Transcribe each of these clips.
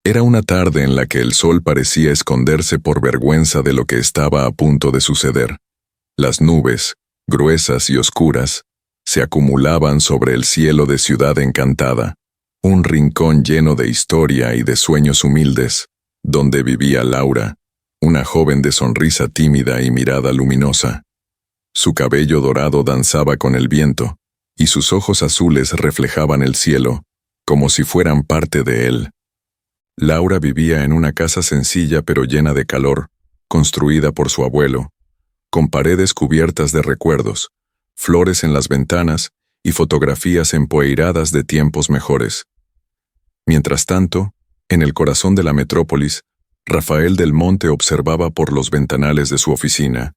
Era una tarde en la que el sol parecía esconderse por vergüenza de lo que estaba a punto de suceder. Las nubes, gruesas y oscuras, se acumulaban sobre el cielo de Ciudad Encantada, un rincón lleno de historia y de sueños humildes, donde vivía Laura, una joven de sonrisa tímida y mirada luminosa. Su cabello dorado danzaba con el viento, y sus ojos azules reflejaban el cielo, como si fueran parte de él. Laura vivía en una casa sencilla pero llena de calor, construida por su abuelo, con paredes cubiertas de recuerdos, flores en las ventanas y fotografías empoeiradas de tiempos mejores. Mientras tanto, en el corazón de la metrópolis, Rafael del Monte observaba por los ventanales de su oficina,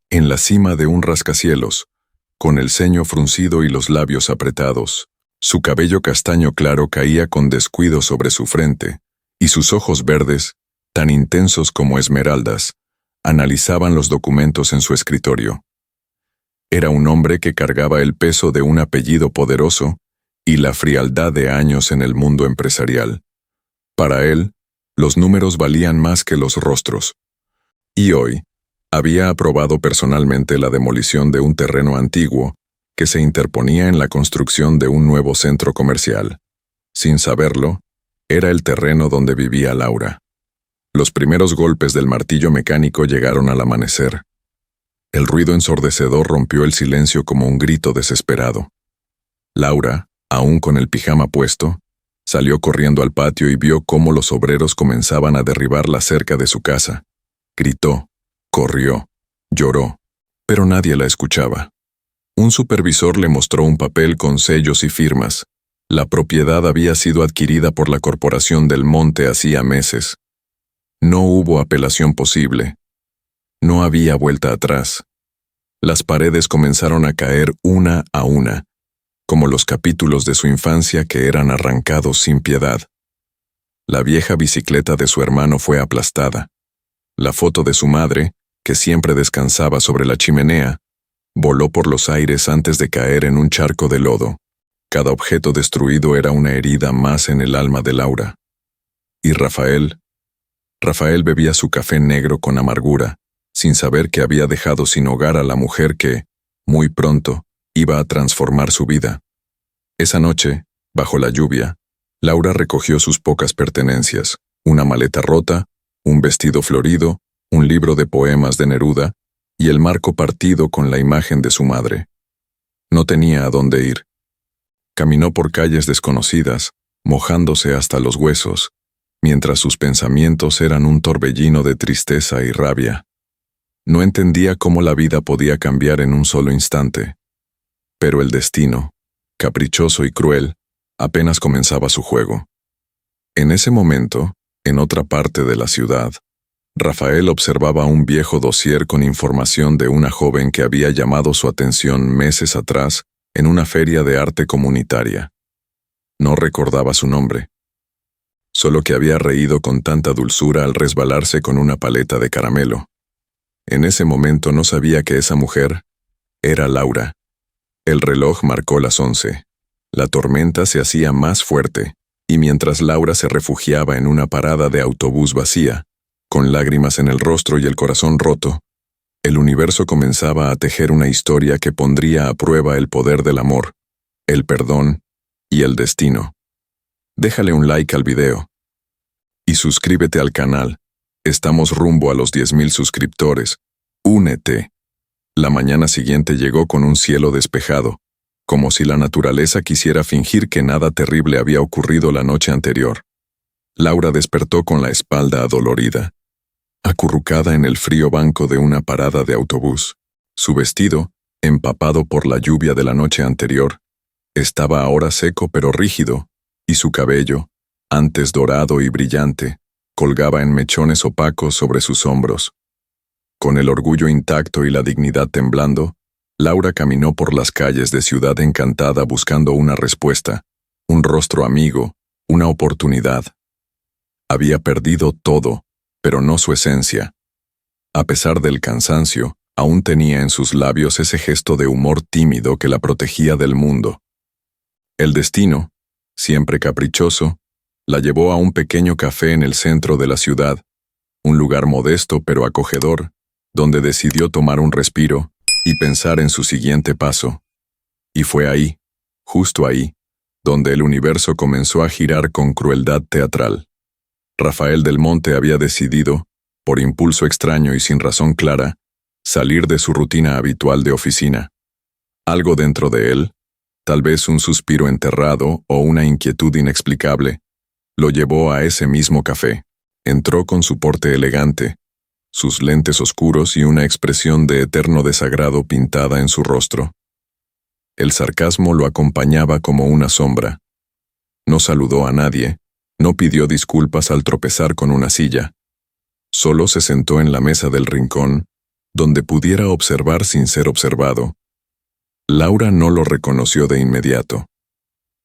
en la cima de un rascacielos, con el ceño fruncido y los labios apretados. Su cabello castaño claro caía con descuido sobre su frente, y sus ojos verdes, tan intensos como esmeraldas, analizaban los documentos en su escritorio. Era un hombre que cargaba el peso de un apellido poderoso y la frialdad de años en el mundo empresarial. Para él, los números valían más que los rostros. Y hoy, había aprobado personalmente la demolición de un terreno antiguo que se interponía en la construcción de un nuevo centro comercial. Sin saberlo, era el terreno donde vivía Laura. Los primeros golpes del martillo mecánico llegaron al amanecer. El ruido ensordecedor rompió el silencio como un grito desesperado. Laura, aún con el pijama puesto, salió corriendo al patio y vio cómo los obreros comenzaban a derribar la cerca de su casa. Gritó, corrió, lloró, pero nadie la escuchaba. Un supervisor le mostró un papel con sellos y firmas. La propiedad había sido adquirida por la Corporación del Monte hacía meses. No hubo apelación posible. No había vuelta atrás. Las paredes comenzaron a caer una a una, como los capítulos de su infancia que eran arrancados sin piedad. La vieja bicicleta de su hermano fue aplastada. La foto de su madre, que siempre descansaba sobre la chimenea, voló por los aires antes de caer en un charco de lodo. Cada objeto destruido era una herida más en el alma de Laura. ¿Y Rafael? Rafael bebía su café negro con amargura, sin saber que había dejado sin hogar a la mujer que, muy pronto, iba a transformar su vida. Esa noche, bajo la lluvia, Laura recogió sus pocas pertenencias, una maleta rota, un vestido florido, un libro de poemas de Neruda y el marco partido con la imagen de su madre. No tenía a dónde ir. Caminó por calles desconocidas, mojándose hasta los huesos, mientras sus pensamientos eran un torbellino de tristeza y rabia. No entendía cómo la vida podía cambiar en un solo instante. Pero el destino, caprichoso y cruel, apenas comenzaba su juego. En ese momento, en otra parte de la ciudad, Rafael observaba un viejo dossier con información de una joven que había llamado su atención meses atrás en una feria de arte comunitaria. No recordaba su nombre, solo que había reído con tanta dulzura al resbalarse con una paleta de caramelo. En ese momento no sabía que esa mujer era Laura. El reloj marcó las 11. La tormenta se hacía más fuerte, y mientras Laura se refugiaba en una parada de autobús vacía, con lágrimas en el rostro y el corazón roto, el universo comenzaba a tejer una historia que pondría a prueba el poder del amor, el perdón y el destino. Déjale un like al video. Y suscríbete al canal. Estamos rumbo a los 10,000 suscriptores. Únete. La mañana siguiente llegó con un cielo despejado, como si la naturaleza quisiera fingir que nada terrible había ocurrido la noche anterior. Laura despertó con la espalda adolorida, acurrucada en el frío banco de una parada de autobús. Su vestido, empapado por la lluvia de la noche anterior, estaba ahora seco pero rígido, y su cabello, antes dorado y brillante, colgaba en mechones opacos sobre sus hombros. Con el orgullo intacto y la dignidad temblando, Laura caminó por las calles de Ciudad Encantada buscando una respuesta, un rostro amigo, una oportunidad. Había perdido todo, pero no su esencia. A pesar del cansancio, aún tenía en sus labios ese gesto de humor tímido que la protegía del mundo. El destino, siempre caprichoso, La llevó a un pequeño café en el centro de la ciudad, un lugar modesto pero acogedor, donde decidió tomar un respiro y pensar en su siguiente paso. Y fue ahí, justo ahí, donde el universo comenzó a girar con crueldad teatral. Rafael del Monte había decidido, por impulso extraño y sin razón clara, salir de su rutina habitual de oficina. Algo dentro de él, tal vez un suspiro enterrado o una inquietud inexplicable, lo llevó a ese mismo café. Entró con su porte elegante, sus lentes oscuros y una expresión de eterno desagrado pintada en su rostro. El sarcasmo lo acompañaba como una sombra. No saludó a nadie, no pidió disculpas al tropezar con una silla. Solo se sentó en la mesa del rincón, donde pudiera observar sin ser observado. Laura no lo reconoció de inmediato.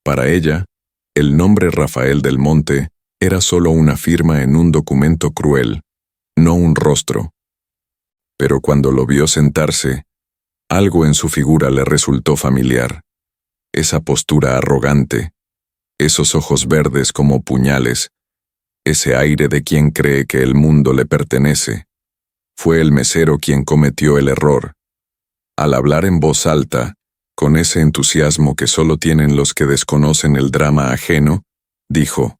Para ella, el nombre Rafael del Monte era solo una firma en un documento cruel, no un rostro. Pero cuando lo vio sentarse, algo en su figura le resultó familiar. Esa postura arrogante, esos ojos verdes como puñales, ese aire de quien cree que el mundo le pertenece. Fue el mesero quien cometió el error. Al hablar en voz alta, con ese entusiasmo que solo tienen los que desconocen el drama ajeno, dijo: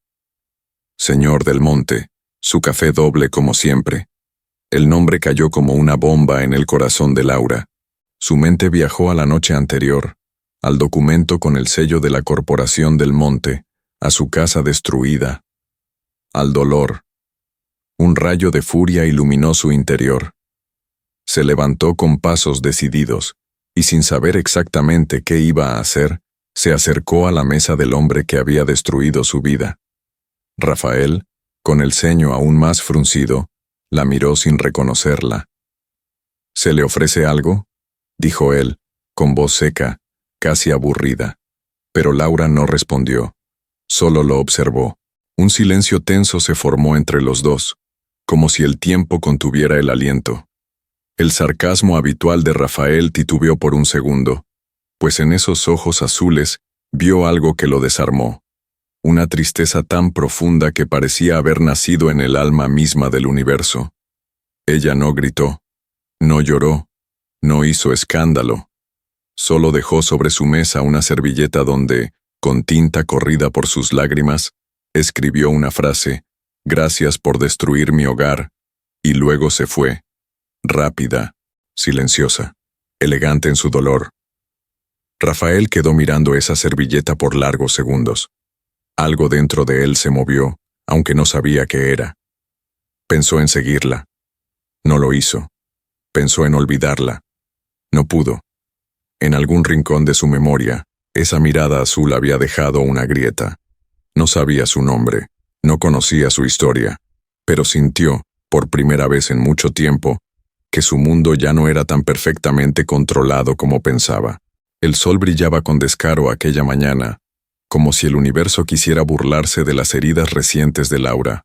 «Señor del Monte, su café doble como siempre». El nombre cayó como una bomba en el corazón de Laura. Su mente viajó a la noche anterior, al documento con el sello de la Corporación del Monte, a su casa destruida, al dolor. Un rayo de furia iluminó su interior. Se levantó con pasos decididos, y sin saber exactamente qué iba a hacer, se acercó a la mesa del hombre que había destruido su vida. Rafael, con el ceño aún más fruncido, la miró sin reconocerla. «¿Se le ofrece algo?», dijo él, con voz seca, casi aburrida. Pero Laura no respondió. Solo lo observó. Un silencio tenso se formó entre los dos, como si el tiempo contuviera el aliento. El sarcasmo habitual de Rafael titubeó por un segundo, pues en esos ojos azules vio algo que lo desarmó. Una tristeza tan profunda que parecía haber nacido en el alma misma del universo. Ella no gritó, no lloró, no hizo escándalo. Solo dejó sobre su mesa una servilleta donde, con tinta corrida por sus lágrimas, escribió una frase: «Gracias por destruir mi hogar», y luego se fue, rápida, silenciosa, elegante en su dolor. Rafael quedó mirando esa servilleta por largos segundos. Algo dentro de él se movió, aunque no sabía qué era. Pensó en seguirla. No lo hizo. Pensó en olvidarla. No pudo. En algún rincón de su memoria, esa mirada azul había dejado una grieta. No sabía su nombre, no conocía su historia, pero sintió, por primera vez en mucho tiempo, que su mundo ya no era tan perfectamente controlado como pensaba. El sol brillaba con descaro aquella mañana, como si el universo quisiera burlarse de las heridas recientes de Laura.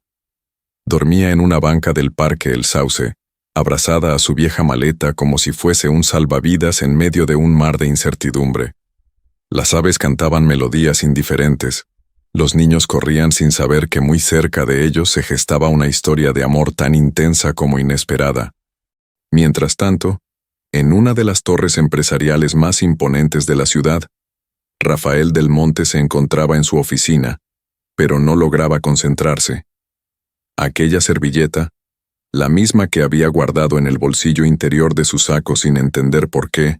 Dormía en una banca del Parque El Sauce, abrazada a su vieja maleta como si fuese un salvavidas en medio de un mar de incertidumbre. Las aves cantaban melodías indiferentes. Los niños corrían sin saber que muy cerca de ellos se gestaba una historia de amor tan intensa como inesperada. Mientras tanto, en una de las torres empresariales más imponentes de la ciudad, Rafael del Monte se encontraba en su oficina, pero no lograba concentrarse. Aquella servilleta, la misma que había guardado en el bolsillo interior de su saco sin entender por qué,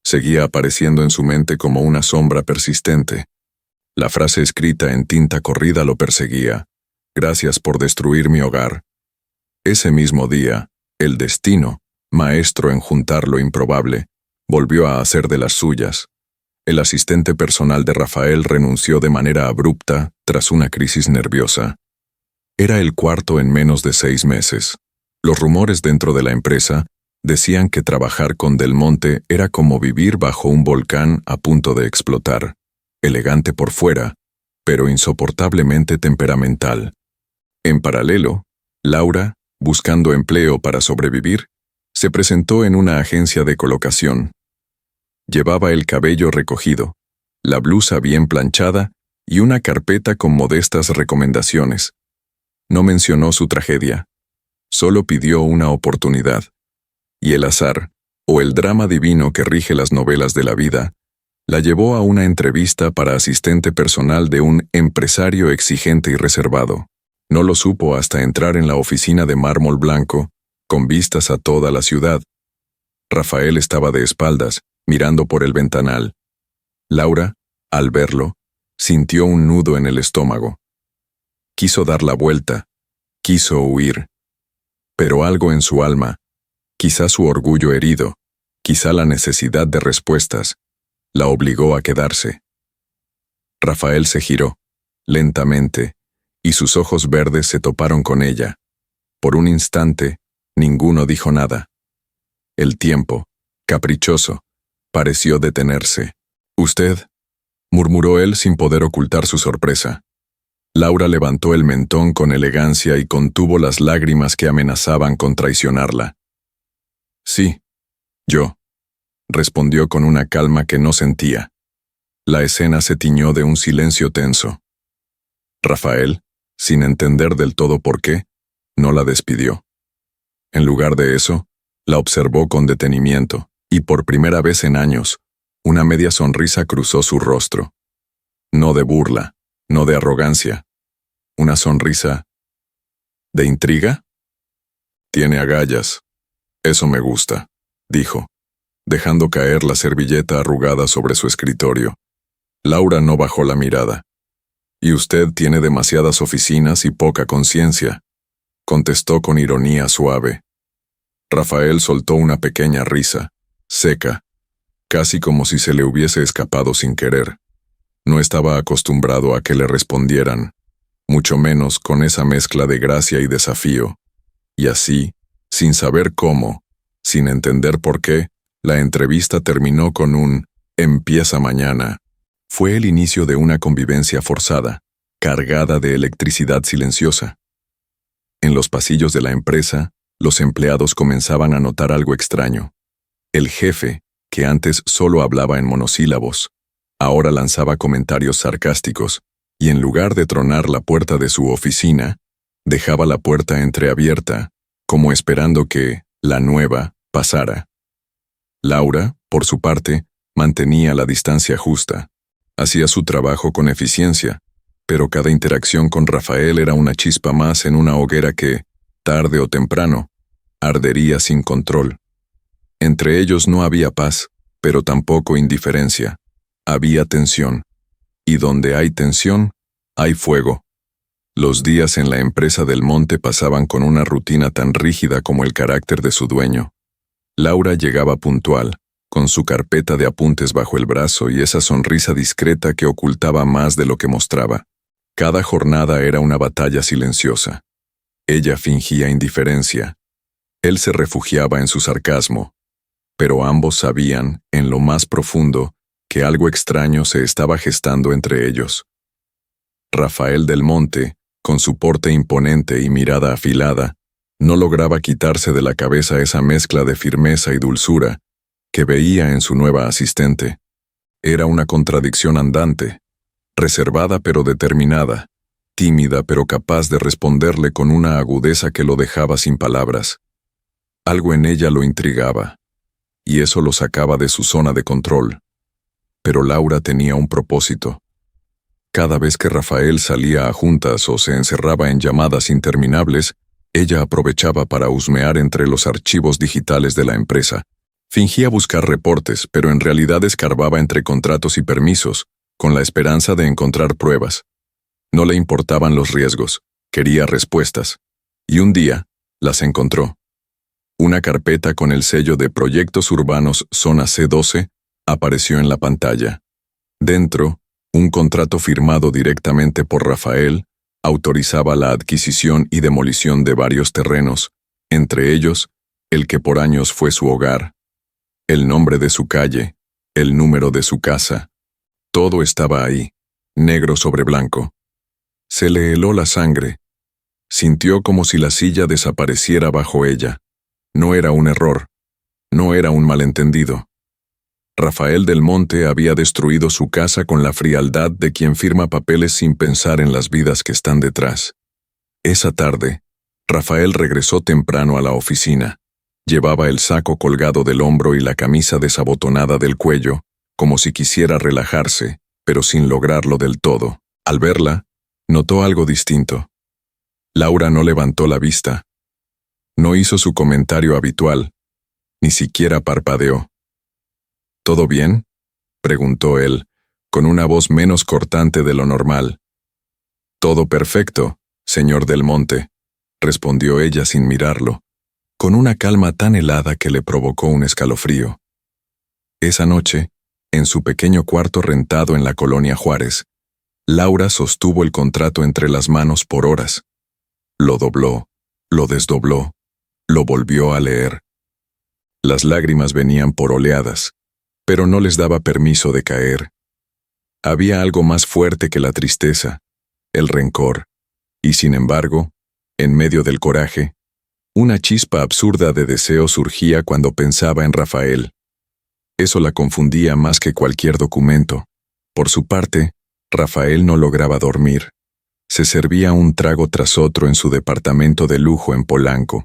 seguía apareciendo en su mente como una sombra persistente. La frase escrita en tinta corrida lo perseguía: «Gracias por destruir mi hogar». Ese mismo día, el destino, maestro en juntar lo improbable, volvió a hacer de las suyas. El asistente personal de Rafael renunció de manera abrupta tras una crisis nerviosa. Era el cuarto en menos de 6 meses. Los rumores dentro de la empresa decían que trabajar con Del Monte era como vivir bajo un volcán a punto de explotar, elegante por fuera, pero insoportablemente temperamental. En paralelo, Laura, buscando empleo para sobrevivir, se presentó en una agencia de colocación. Llevaba el cabello recogido, la blusa bien planchada y una carpeta con modestas recomendaciones. No mencionó su tragedia, solo pidió una oportunidad. Y el azar, o el drama divino que rige las novelas de la vida, la llevó a una entrevista para asistente personal de un empresario exigente y reservado. No lo supo hasta entrar en la oficina de mármol blanco, con vistas a toda la ciudad. Rafael estaba de espaldas, mirando por el ventanal. Laura, al verlo, sintió un nudo en el estómago. Quiso dar la vuelta, quiso huir. Pero algo en su alma, quizá su orgullo herido, quizá la necesidad de respuestas, la obligó a quedarse. Rafael se giró, lentamente, y sus ojos verdes se toparon con ella. Por un instante, ninguno dijo nada. El tiempo, caprichoso, pareció detenerse. «Usted», murmuró él sin poder ocultar su sorpresa. Laura levantó el mentón con elegancia y contuvo las lágrimas que amenazaban con traicionarla. «Sí, yo», respondió con una calma que no sentía. La escena se tiñó de un silencio tenso. Rafael, sin entender del todo por qué, no la despidió. En lugar de eso, la observó con detenimiento, y por primera vez en años, una media sonrisa cruzó su rostro. No de burla, no de arrogancia. Una sonrisa... ¿de intriga? «Tiene agallas. Eso me gusta», dijo, dejando caer la servilleta arrugada sobre su escritorio. Laura no bajó la mirada. «Y usted tiene demasiadas oficinas y poca conciencia», contestó con ironía suave. Rafael soltó una pequeña risa, seca, casi como si se le hubiese escapado sin querer. No estaba acostumbrado a que le respondieran, mucho menos con esa mezcla de gracia y desafío. Y así, sin saber cómo, sin entender por qué, la entrevista terminó con un «empieza mañana». Fue el inicio de una convivencia forzada, cargada de electricidad silenciosa. En los pasillos de la empresa, los empleados comenzaban a notar algo extraño. El jefe, que antes solo hablaba en monosílabos, ahora lanzaba comentarios sarcásticos, y en lugar de tronar la puerta de su oficina, dejaba la puerta entreabierta, como esperando que la nueva pasara. Laura, por su parte, mantenía la distancia justa. Hacía su trabajo con eficiencia, pero cada interacción con Rafael era una chispa más en una hoguera que, tarde o temprano, ardería sin control. Entre ellos no había paz, pero tampoco indiferencia. Había tensión. Y donde hay tensión, hay fuego. Los días en la empresa del monte pasaban con una rutina tan rígida como el carácter de su dueño. Laura llegaba puntual, con su carpeta de apuntes bajo el brazo y esa sonrisa discreta que ocultaba más de lo que mostraba. Cada jornada era una batalla silenciosa. Ella fingía indiferencia. Él se refugiaba en su sarcasmo. Pero ambos sabían, en lo más profundo, que algo extraño se estaba gestando entre ellos. Rafael del Monte, con su porte imponente y mirada afilada, no lograba quitarse de la cabeza esa mezcla de firmeza y dulzura que veía en su nueva asistente. Era una contradicción andante, reservada pero determinada, tímida pero capaz de responderle con una agudeza que lo dejaba sin palabras. Algo en ella lo intrigaba, y eso lo sacaba de su zona de control. Pero Laura tenía un propósito. Cada vez que Rafael salía a juntas o se encerraba en llamadas interminables, ella aprovechaba para husmear entre los archivos digitales de la empresa. Fingía buscar reportes, pero en realidad escarbaba entre contratos y permisos, con la esperanza de encontrar pruebas. No le importaban los riesgos, quería respuestas. Y un día, las encontró. Una carpeta con el sello de Proyectos Urbanos Zona C12 apareció en la pantalla. Dentro, un contrato firmado directamente por Rafael autorizaba la adquisición y demolición de varios terrenos, entre ellos, el que por años fue su hogar. El nombre de su calle, el número de su casa. Todo estaba ahí, negro sobre blanco. Se le heló la sangre. Sintió como si la silla desapareciera bajo ella. No era un error. No era un malentendido. Rafael del Monte había destruido su casa con la frialdad de quien firma papeles sin pensar en las vidas que están detrás. Esa tarde, Rafael regresó temprano a la oficina. Llevaba el saco colgado del hombro y la camisa desabotonada del cuello, como si quisiera relajarse, pero sin lograrlo del todo. Al verla, notó algo distinto. Laura no levantó la vista. No hizo su comentario habitual, ni siquiera parpadeó. ¿Todo bien?, preguntó él, con una voz menos cortante de lo normal. Todo perfecto, señor del Monte, respondió ella sin mirarlo, con una calma tan helada que le provocó un escalofrío. Esa noche, en su pequeño cuarto rentado en la colonia Juárez, Laura sostuvo el contrato entre las manos por horas. Lo dobló, lo desdobló, lo volvió a leer. Las lágrimas venían por oleadas, pero no les daba permiso de caer. Había algo más fuerte que la tristeza, el rencor, y sin embargo, en medio del coraje, una chispa absurda de deseo surgía cuando pensaba en Rafael. Eso la confundía más que cualquier documento. Por su parte, Rafael no lograba dormir. Se servía un trago tras otro en su departamento de lujo en Polanco,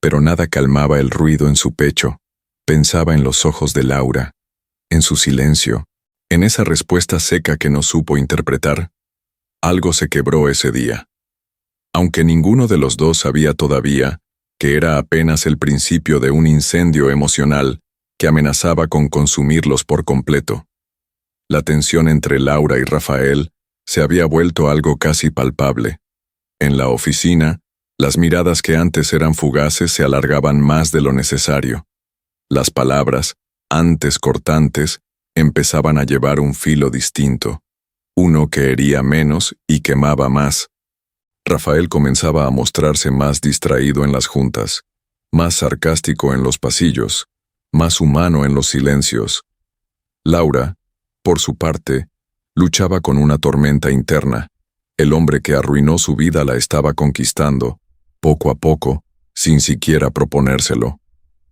pero nada calmaba el ruido en su pecho. Pensaba en los ojos de Laura, en su silencio, en esa respuesta seca que no supo interpretar. Algo se quebró ese día. Aunque ninguno de los dos sabía todavía que era apenas el principio de un incendio emocional que amenazaba con consumirlos por completo. La tensión entre Laura y Rafael se había vuelto algo casi palpable. En la oficina, las miradas que antes eran fugaces se alargaban más de lo necesario. Las palabras, antes cortantes, empezaban a llevar un filo distinto, uno que hería menos y quemaba más. Rafael comenzaba a mostrarse más distraído en las juntas, más sarcástico en los pasillos, más humano en los silencios. Laura, por su parte, luchaba con una tormenta interna. El hombre que arruinó su vida la estaba conquistando, poco a poco, sin siquiera proponérselo.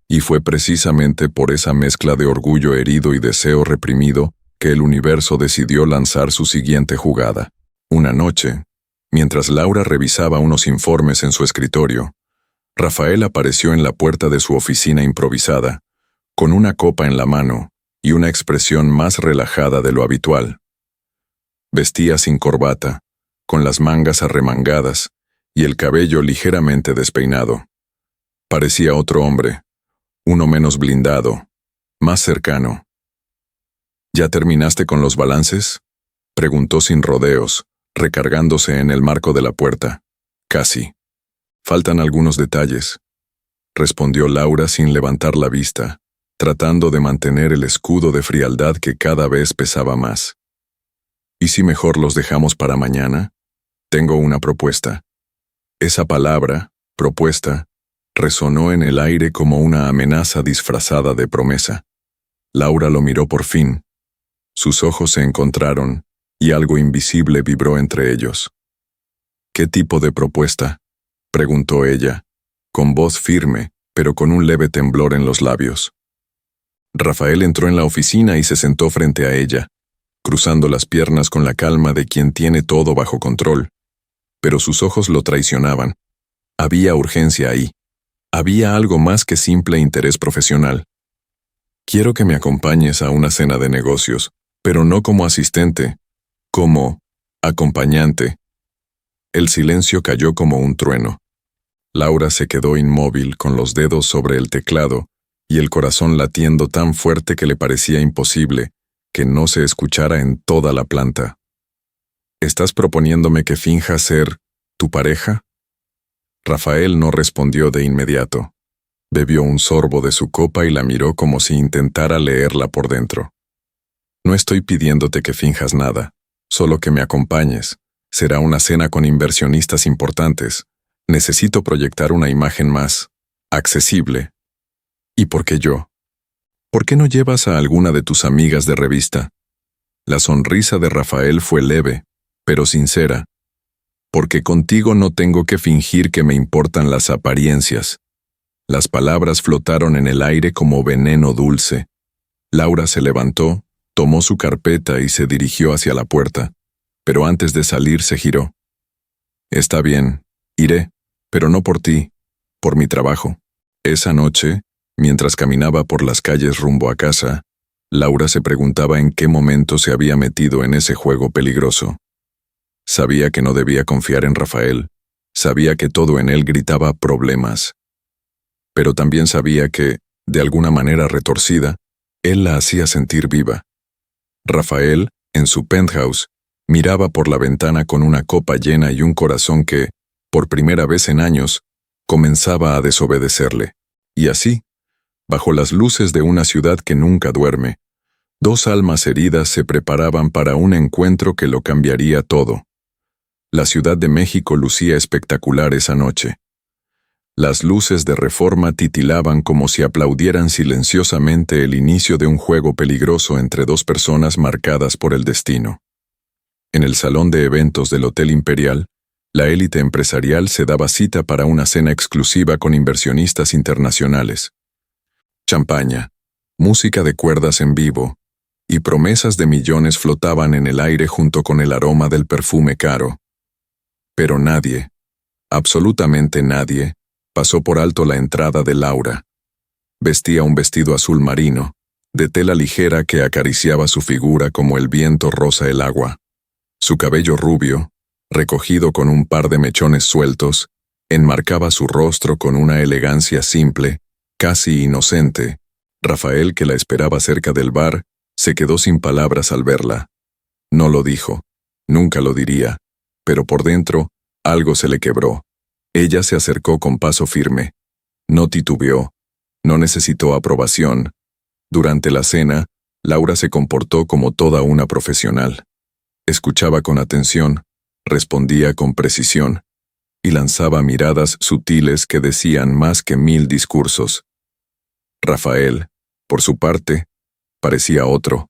Y fue precisamente por esa mezcla de orgullo herido y deseo reprimido que el universo decidió lanzar su siguiente jugada. Una noche, mientras Laura revisaba unos informes en su escritorio, Rafael apareció en la puerta de su oficina improvisada, con una copa en la mano y una expresión más relajada de lo habitual. Vestía sin corbata, con las mangas arremangadas y el cabello ligeramente despeinado. Parecía otro hombre, uno menos blindado, más cercano. ¿Ya terminaste con los balances?, preguntó sin rodeos, recargándose en el marco de la puerta. Casi. Faltan algunos detalles, respondió Laura sin levantar la vista, tratando de mantener el escudo de frialdad que cada vez pesaba más. ¿Y si mejor los dejamos para mañana? Tengo una propuesta. Esa palabra, propuesta, resonó en el aire como una amenaza disfrazada de promesa. Laura lo miró por fin. Sus ojos se encontraron, y algo invisible vibró entre ellos. ¿Qué tipo de propuesta?, preguntó ella, con voz firme, pero con un leve temblor en los labios. Rafael entró en la oficina y se sentó frente a ella, cruzando las piernas con la calma de quien tiene todo bajo control. Pero sus ojos lo traicionaban. Había urgencia ahí. Había algo más que simple interés profesional. Quiero que me acompañes a una cena de negocios, pero no como asistente, como acompañante. El silencio cayó como un trueno. Laura se quedó inmóvil con los dedos sobre el teclado y el corazón latiendo tan fuerte que le parecía imposible que no se escuchara en toda la planta. ¿Estás proponiéndome que finja ser tu pareja? Rafael no respondió de inmediato. Bebió un sorbo de su copa y la miró como si intentara leerla por dentro. No estoy pidiéndote que finjas nada, solo que me acompañes. Será una cena con inversionistas importantes. Necesito proyectar una imagen más accesible. ¿Y por qué yo? ¿Por qué no llevas a alguna de tus amigas de revista? La sonrisa de Rafael fue leve, pero sincera. Porque contigo no tengo que fingir que me importan las apariencias. Las palabras flotaron en el aire como veneno dulce. Laura se levantó, tomó su carpeta y se dirigió hacia la puerta, pero antes de salir se giró. Está bien, iré, pero no por ti, por mi trabajo. Esa noche, mientras caminaba por las calles rumbo a casa, Laura se preguntaba en qué momento se había metido en ese juego peligroso. Sabía que no debía confiar en Rafael, sabía que todo en él gritaba problemas. Pero también sabía que, de alguna manera retorcida, él la hacía sentir viva. Rafael, en su penthouse, miraba por la ventana con una copa llena y un corazón que, por primera vez en años, comenzaba a desobedecerle. Y así, bajo las luces de una ciudad que nunca duerme, dos almas heridas se preparaban para un encuentro que lo cambiaría todo. La Ciudad de México lucía espectacular esa noche. Las luces de Reforma titilaban como si aplaudieran silenciosamente el inicio de un juego peligroso entre dos personas marcadas por el destino. En el salón de eventos del Hotel Imperial, la élite empresarial se daba cita para una cena exclusiva con inversionistas internacionales. Champaña, música de cuerdas en vivo, y promesas de millones flotaban en el aire junto con el aroma del perfume caro. Pero nadie, absolutamente nadie, pasó por alto la entrada de Laura. Vestía un vestido azul marino, de tela ligera que acariciaba su figura como el viento roza el agua. Su cabello rubio, recogido con un par de mechones sueltos, enmarcaba su rostro con una elegancia simple, casi inocente. Rafael, que la esperaba cerca del bar, se quedó sin palabras al verla. No lo dijo, nunca lo diría, pero por dentro, algo se le quebró. Ella se acercó con paso firme. No titubeó, no necesitó aprobación. Durante la cena, Laura se comportó como toda una profesional. Escuchaba con atención, respondía con precisión, y lanzaba miradas sutiles que decían más que 1000 discursos. Rafael, por su parte, parecía otro.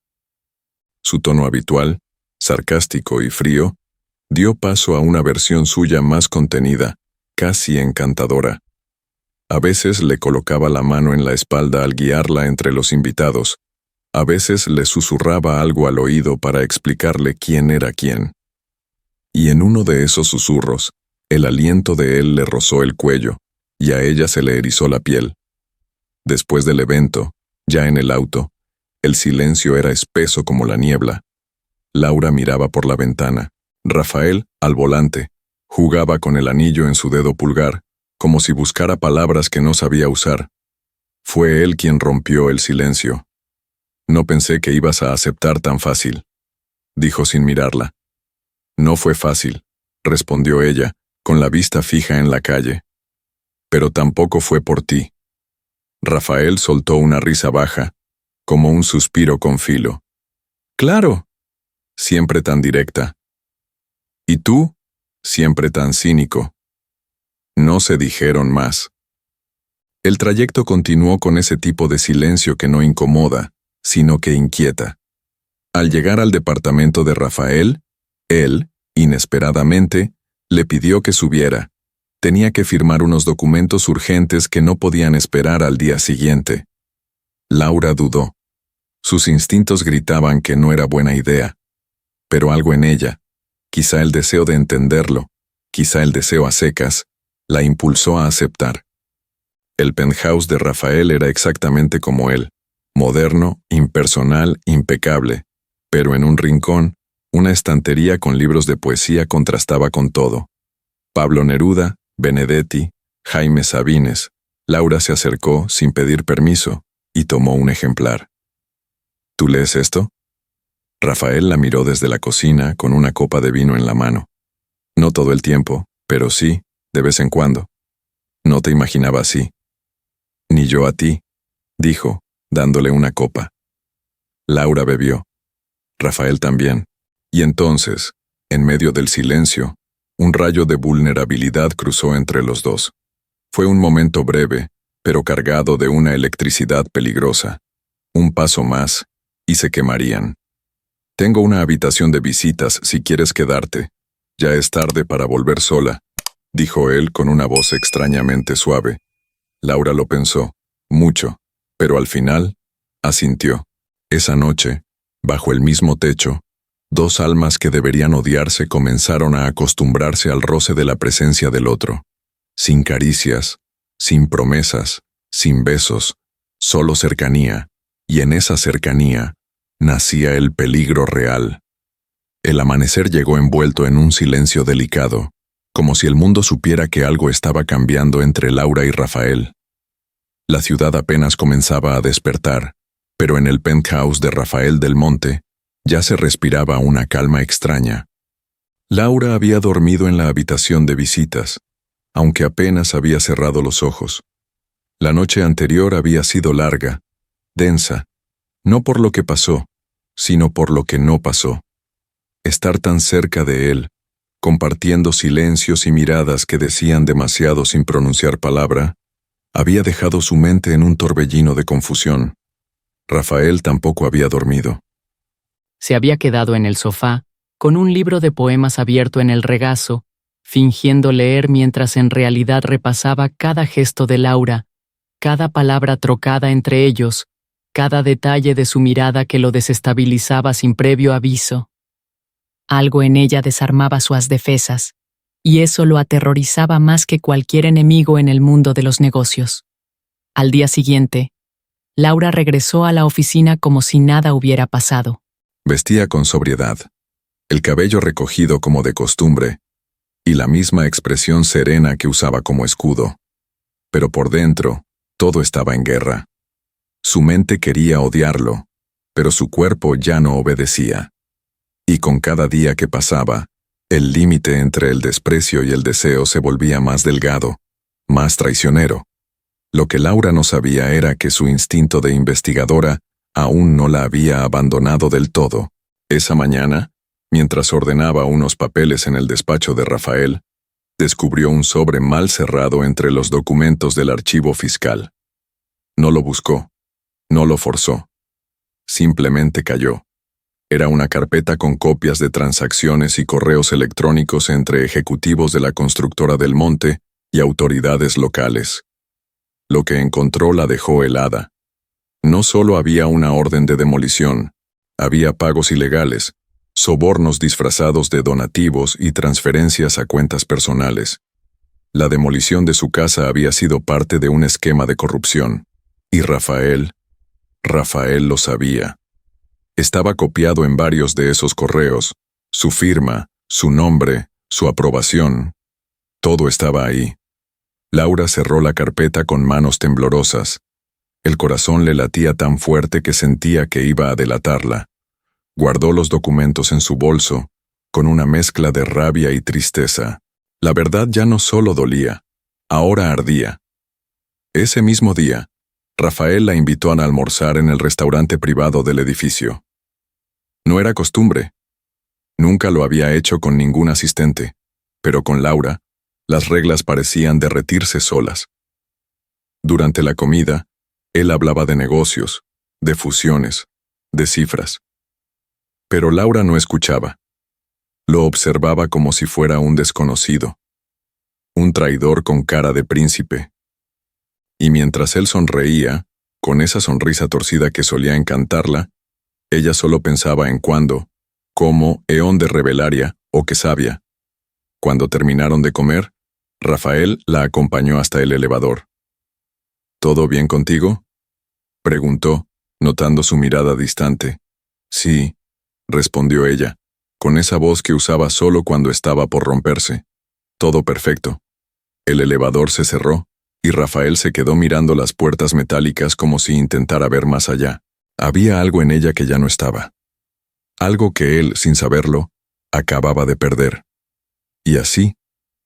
Su tono habitual, sarcástico y frío, dio paso a una versión suya más contenida, casi encantadora. A veces le colocaba la mano en la espalda al guiarla entre los invitados, a veces le susurraba algo al oído para explicarle quién era quién. Y en uno de esos susurros, el aliento de él le rozó el cuello, y a ella se le erizó la piel. Después del evento, ya en el auto, el silencio era espeso como la niebla. Laura miraba por la ventana. Rafael, al volante, jugaba con el anillo en su dedo pulgar, como si buscara palabras que no sabía usar. Fue él quien rompió el silencio. No pensé que ibas a aceptar tan fácil, dijo sin mirarla. No fue fácil, respondió ella, con la vista fija en la calle. Pero tampoco fue por ti. Rafael soltó una risa baja, como un suspiro con filo. Claro, siempre tan directa. ¿Y tú? Siempre tan cínico. No se dijeron más. El trayecto continuó con ese tipo de silencio que no incomoda, sino que inquieta. Al llegar al departamento de Rafael, él, inesperadamente, le pidió que subiera. Tenía que firmar unos documentos urgentes que no podían esperar al día siguiente. Laura dudó. Sus instintos gritaban que no era buena idea. Pero algo en ella, quizá el deseo de entenderlo, quizá el deseo a secas, la impulsó a aceptar. El penthouse de Rafael era exactamente como él, moderno, impersonal, impecable, pero en un rincón, una estantería con libros de poesía contrastaba con todo. Pablo Neruda, Benedetti, Jaime Sabines. Laura se acercó sin pedir permiso y tomó un ejemplar. ¿Tú lees esto? Rafael la miró desde la cocina con una copa de vino en la mano. No todo el tiempo, pero sí, de vez en cuando. No te imaginaba así. Ni yo a ti, dijo, dándole una copa. Laura bebió. Rafael también. Y entonces, en medio del silencio, un rayo de vulnerabilidad cruzó entre los dos. Fue un momento breve, pero cargado de una electricidad peligrosa. Un paso más, y se quemarían. Tengo una habitación de visitas si quieres quedarte. Ya es tarde para volver sola, dijo él con una voz extrañamente suave. Laura lo pensó, mucho, pero al final, asintió. Esa noche, bajo el mismo techo, dos almas que deberían odiarse comenzaron a acostumbrarse al roce de la presencia del otro. Sin caricias, sin promesas, sin besos, solo cercanía, y en esa cercanía nacía el peligro real. El amanecer llegó envuelto en un silencio delicado, como si el mundo supiera que algo estaba cambiando entre Laura y Rafael. La ciudad apenas comenzaba a despertar, pero en el penthouse de Rafael del Monte ya se respiraba una calma extraña. Laura había dormido en la habitación de visitas, aunque apenas había cerrado los ojos. La noche anterior había sido larga, densa, no por lo que pasó, sino por lo que no pasó. Estar tan cerca de él, compartiendo silencios y miradas que decían demasiado sin pronunciar palabra, había dejado su mente en un torbellino de confusión. Rafael tampoco había dormido. Se había quedado en el sofá, con un libro de poemas abierto en el regazo, fingiendo leer mientras en realidad repasaba cada gesto de Laura, cada palabra trocada entre ellos, cada detalle de su mirada que lo desestabilizaba sin previo aviso. Algo en ella desarmaba sus defensas, y eso lo aterrorizaba más que cualquier enemigo en el mundo de los negocios. Al día siguiente, Laura regresó a la oficina como si nada hubiera pasado. Vestía con sobriedad, el cabello recogido como de costumbre, y la misma expresión serena que usaba como escudo. Pero por dentro, todo estaba en guerra. Su mente quería odiarlo, pero su cuerpo ya no obedecía. Y con cada día que pasaba, el límite entre el desprecio y el deseo se volvía más delgado, más traicionero. Lo que Laura no sabía era que su instinto de investigadora aún no la había abandonado del todo. Esa mañana, mientras ordenaba unos papeles en el despacho de Rafael, descubrió un sobre mal cerrado entre los documentos del archivo fiscal. No lo buscó, no lo forzó. Simplemente cayó. Era una carpeta con copias de transacciones y correos electrónicos entre ejecutivos de la constructora del Monte y autoridades locales. Lo que encontró la dejó helada. No solo había una orden de demolición, había pagos ilegales, sobornos disfrazados de donativos y transferencias a cuentas personales. La demolición de su casa había sido parte de un esquema de corrupción. Y Rafael lo sabía. Estaba copiado en varios de esos correos, su firma, su nombre, su aprobación. Todo estaba ahí. Laura cerró la carpeta con manos temblorosas. El corazón le latía tan fuerte que sentía que iba a delatarla. Guardó los documentos en su bolso, con una mezcla de rabia y tristeza. La verdad ya no solo dolía, ahora ardía. Ese mismo día, Rafael la invitó a almorzar en el restaurante privado del edificio. No era costumbre. Nunca lo había hecho con ningún asistente, pero con Laura, las reglas parecían derretirse solas. Durante la comida, él hablaba de negocios, de fusiones, de cifras. Pero Laura no escuchaba. Lo observaba como si fuera un desconocido, un traidor con cara de príncipe. Y mientras él sonreía, con esa sonrisa torcida que solía encantarla, ella solo pensaba en cuándo, cómo, eón de revelaria o que sabia. Cuando terminaron de comer, Rafael la acompañó hasta el elevador. ¿Todo bien contigo?, preguntó, notando su mirada distante. Sí, respondió ella, con esa voz que usaba solo cuando estaba por romperse. Todo perfecto. El elevador se cerró, y Rafael se quedó mirando las puertas metálicas como si intentara ver más allá. Había algo en ella que ya no estaba. Algo que él, sin saberlo, acababa de perder. Y así,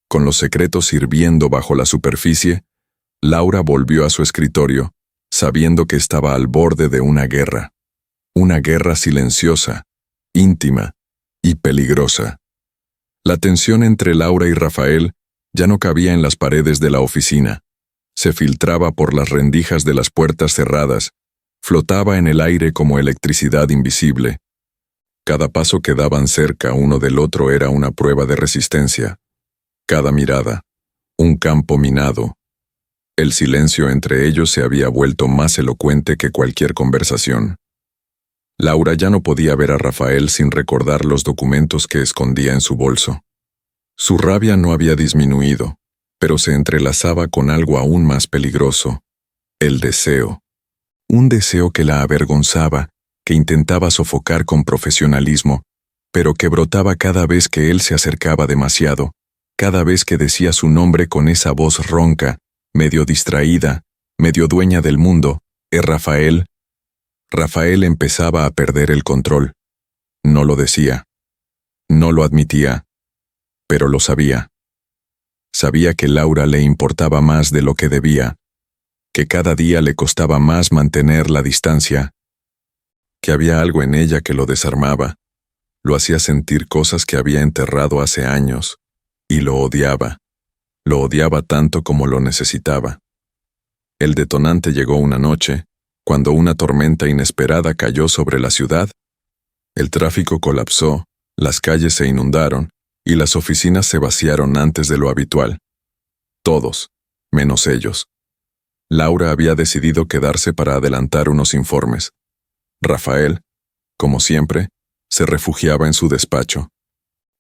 con los secretos hirviendo bajo la superficie, Laura volvió a su escritorio, sabiendo que estaba al borde de una guerra silenciosa, íntima y peligrosa. La tensión entre Laura y Rafael ya no cabía en las paredes de la oficina. Se filtraba por las rendijas de las puertas cerradas, flotaba en el aire como electricidad invisible. Cada paso que daban cerca uno del otro era una prueba de resistencia. Cada mirada, un campo minado. El silencio entre ellos se había vuelto más elocuente que cualquier conversación. Laura ya no podía ver a Rafael sin recordar los documentos que escondía en su bolso. Su rabia no había disminuido, pero se entrelazaba con algo aún más peligroso: el deseo. Un deseo que la avergonzaba, que intentaba sofocar con profesionalismo, pero que brotaba cada vez que él se acercaba demasiado, cada vez que decía su nombre con esa voz ronca, medio distraída, medio dueña del mundo: Rafael. Rafael empezaba a perder el control. No lo decía. No lo admitía. Pero lo sabía. Sabía que Laura le importaba más de lo que debía, que cada día le costaba más mantener la distancia, que había algo en ella que lo desarmaba, lo hacía sentir cosas que había enterrado hace años, y lo odiaba tanto como lo necesitaba. El detonante llegó una noche, cuando una tormenta inesperada cayó sobre la ciudad. El tráfico colapsó, las calles se inundaron, y las oficinas se vaciaron antes de lo habitual. Todos, menos ellos. Laura había decidido quedarse para adelantar unos informes. Rafael, como siempre, se refugiaba en su despacho.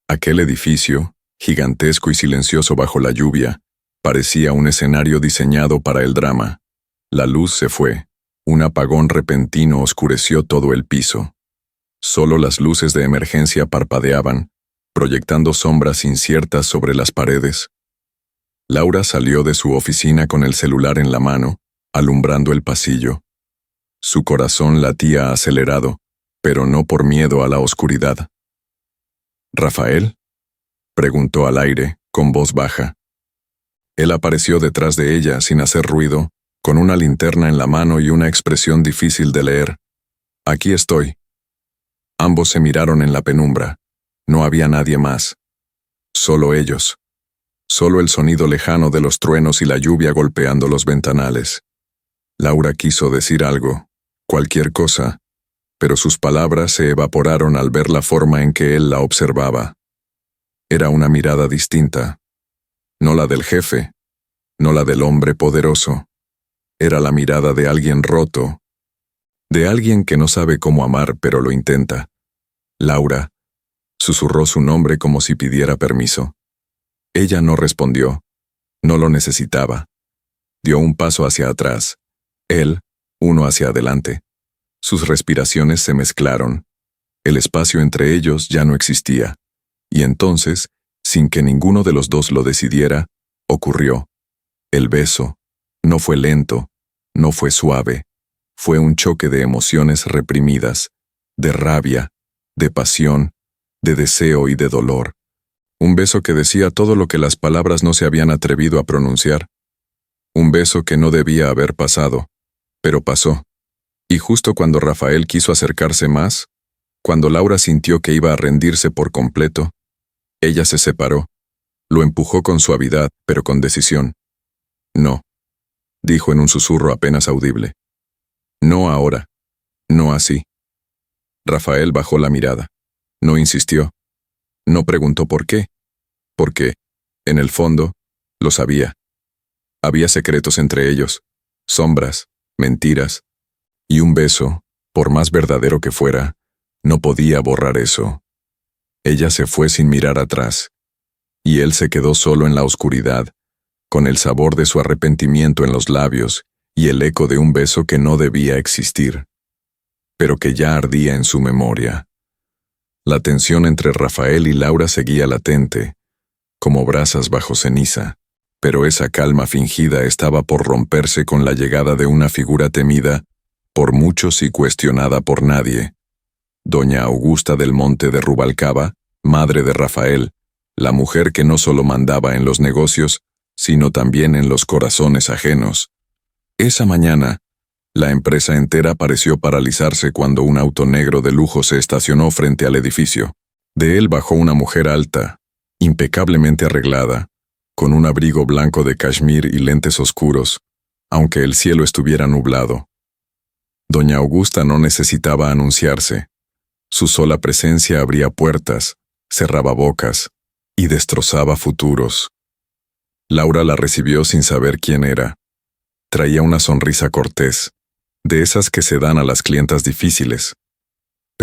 Aquel edificio, gigantesco y silencioso bajo la lluvia, parecía un escenario diseñado para el drama. La luz se fue. Un apagón repentino oscureció todo el piso. Solo las luces de emergencia parpadeaban, proyectando sombras inciertas sobre las paredes. Laura salió de su oficina con el celular en la mano, alumbrando el pasillo. Su corazón latía acelerado, pero no por miedo a la oscuridad. ¿Rafael?, preguntó al aire, con voz baja. Él apareció detrás de ella sin hacer ruido, con una linterna en la mano y una expresión difícil de leer. «Aquí estoy». Ambos se miraron en la penumbra. No había nadie más. Solo ellos. Solo el sonido lejano de los truenos y la lluvia golpeando los ventanales. Laura quiso decir algo, cualquier cosa, pero sus palabras se evaporaron al ver la forma en que él la observaba. Era una mirada distinta. No la del jefe, no la del hombre poderoso. Era la mirada de alguien roto, de alguien que no sabe cómo amar pero lo intenta. Laura. Susurró su nombre como si pidiera permiso. Ella no respondió. No lo necesitaba. Dio un paso hacia atrás. Él, uno hacia adelante. Sus respiraciones se mezclaron. El espacio entre ellos ya no existía. Y entonces, sin que ninguno de los dos lo decidiera, ocurrió. El beso. No fue lento, no fue suave. Fue un choque de emociones reprimidas, de rabia, de pasión, de deseo y de dolor. Un beso que decía todo lo que las palabras no se habían atrevido a pronunciar. Un beso que no debía haber pasado, pero pasó. Y justo cuando Rafael quiso acercarse más, cuando Laura sintió que iba a rendirse por completo, ella se separó. Lo empujó con suavidad, pero con decisión. «No», dijo en un susurro apenas audible. «No ahora. No así». Rafael bajó la mirada. No insistió. No preguntó por qué. Porque, en el fondo, lo sabía. Había secretos entre ellos, sombras, mentiras, y un beso, por más verdadero que fuera, no podía borrar eso. Ella se fue sin mirar atrás, y él se quedó solo en la oscuridad, con el sabor de su arrepentimiento en los labios y el eco de un beso que no debía existir, pero que ya ardía en su memoria. La tensión entre Rafael y Laura seguía latente, como brasas bajo ceniza, pero esa calma fingida estaba por romperse con la llegada de una figura temida por muchos y cuestionada por nadie. Doña Augusta del Monte de Rubalcaba, madre de Rafael, la mujer que no solo mandaba en los negocios, sino también en los corazones ajenos. Esa mañana, la empresa entera pareció paralizarse cuando un auto negro de lujo se estacionó frente al edificio. De él bajó una mujer alta, impecablemente arreglada, con un abrigo blanco de cashmere y lentes oscuros, aunque el cielo estuviera nublado. Doña Augusta no necesitaba anunciarse. Su sola presencia abría puertas, cerraba bocas y destrozaba futuros. Laura la recibió sin saber quién era. Traía una sonrisa cortés, de esas que se dan a las clientas difíciles.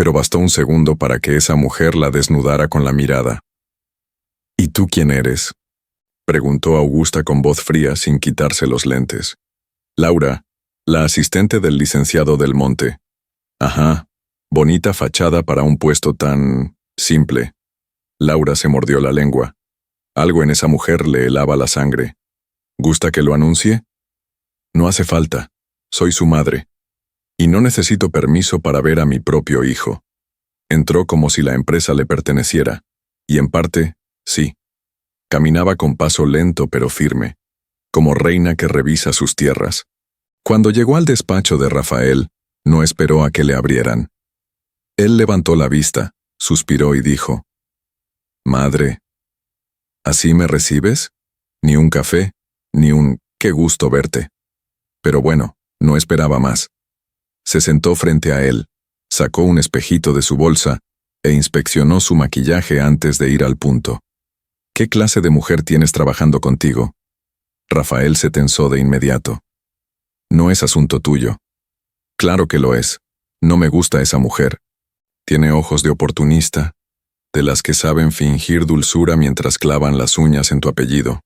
pero bastó un segundo para que esa mujer la desnudara con la mirada. ¿Y tú quién eres?, preguntó Augusta con voz fría sin quitarse los lentes. Laura, la asistente del licenciado Del Monte. Ajá, bonita fachada para un puesto tan simple. Laura se mordió la lengua. Algo en esa mujer le helaba la sangre. ¿Gusta que lo anuncie? No hace falta. Soy su madre. Y no necesito permiso para ver a mi propio hijo. Entró como si la empresa le perteneciera. Y en parte, sí. Caminaba con paso lento pero firme, como reina que revisa sus tierras. Cuando llegó al despacho de Rafael, no esperó a que le abrieran. Él levantó la vista, suspiró y dijo: «Madre, ¿así me recibes? Ni un café, ni un «qué gusto verte». Pero bueno, no esperaba más. Se sentó frente a él, sacó un espejito de su bolsa e inspeccionó su maquillaje antes de ir al punto. ¿Qué clase de mujer tienes trabajando contigo? Rafael se tensó de inmediato. No es asunto tuyo. Claro que lo es. No me gusta esa mujer. Tiene ojos de oportunista, de las que saben fingir dulzura mientras clavan las uñas en tu apellido.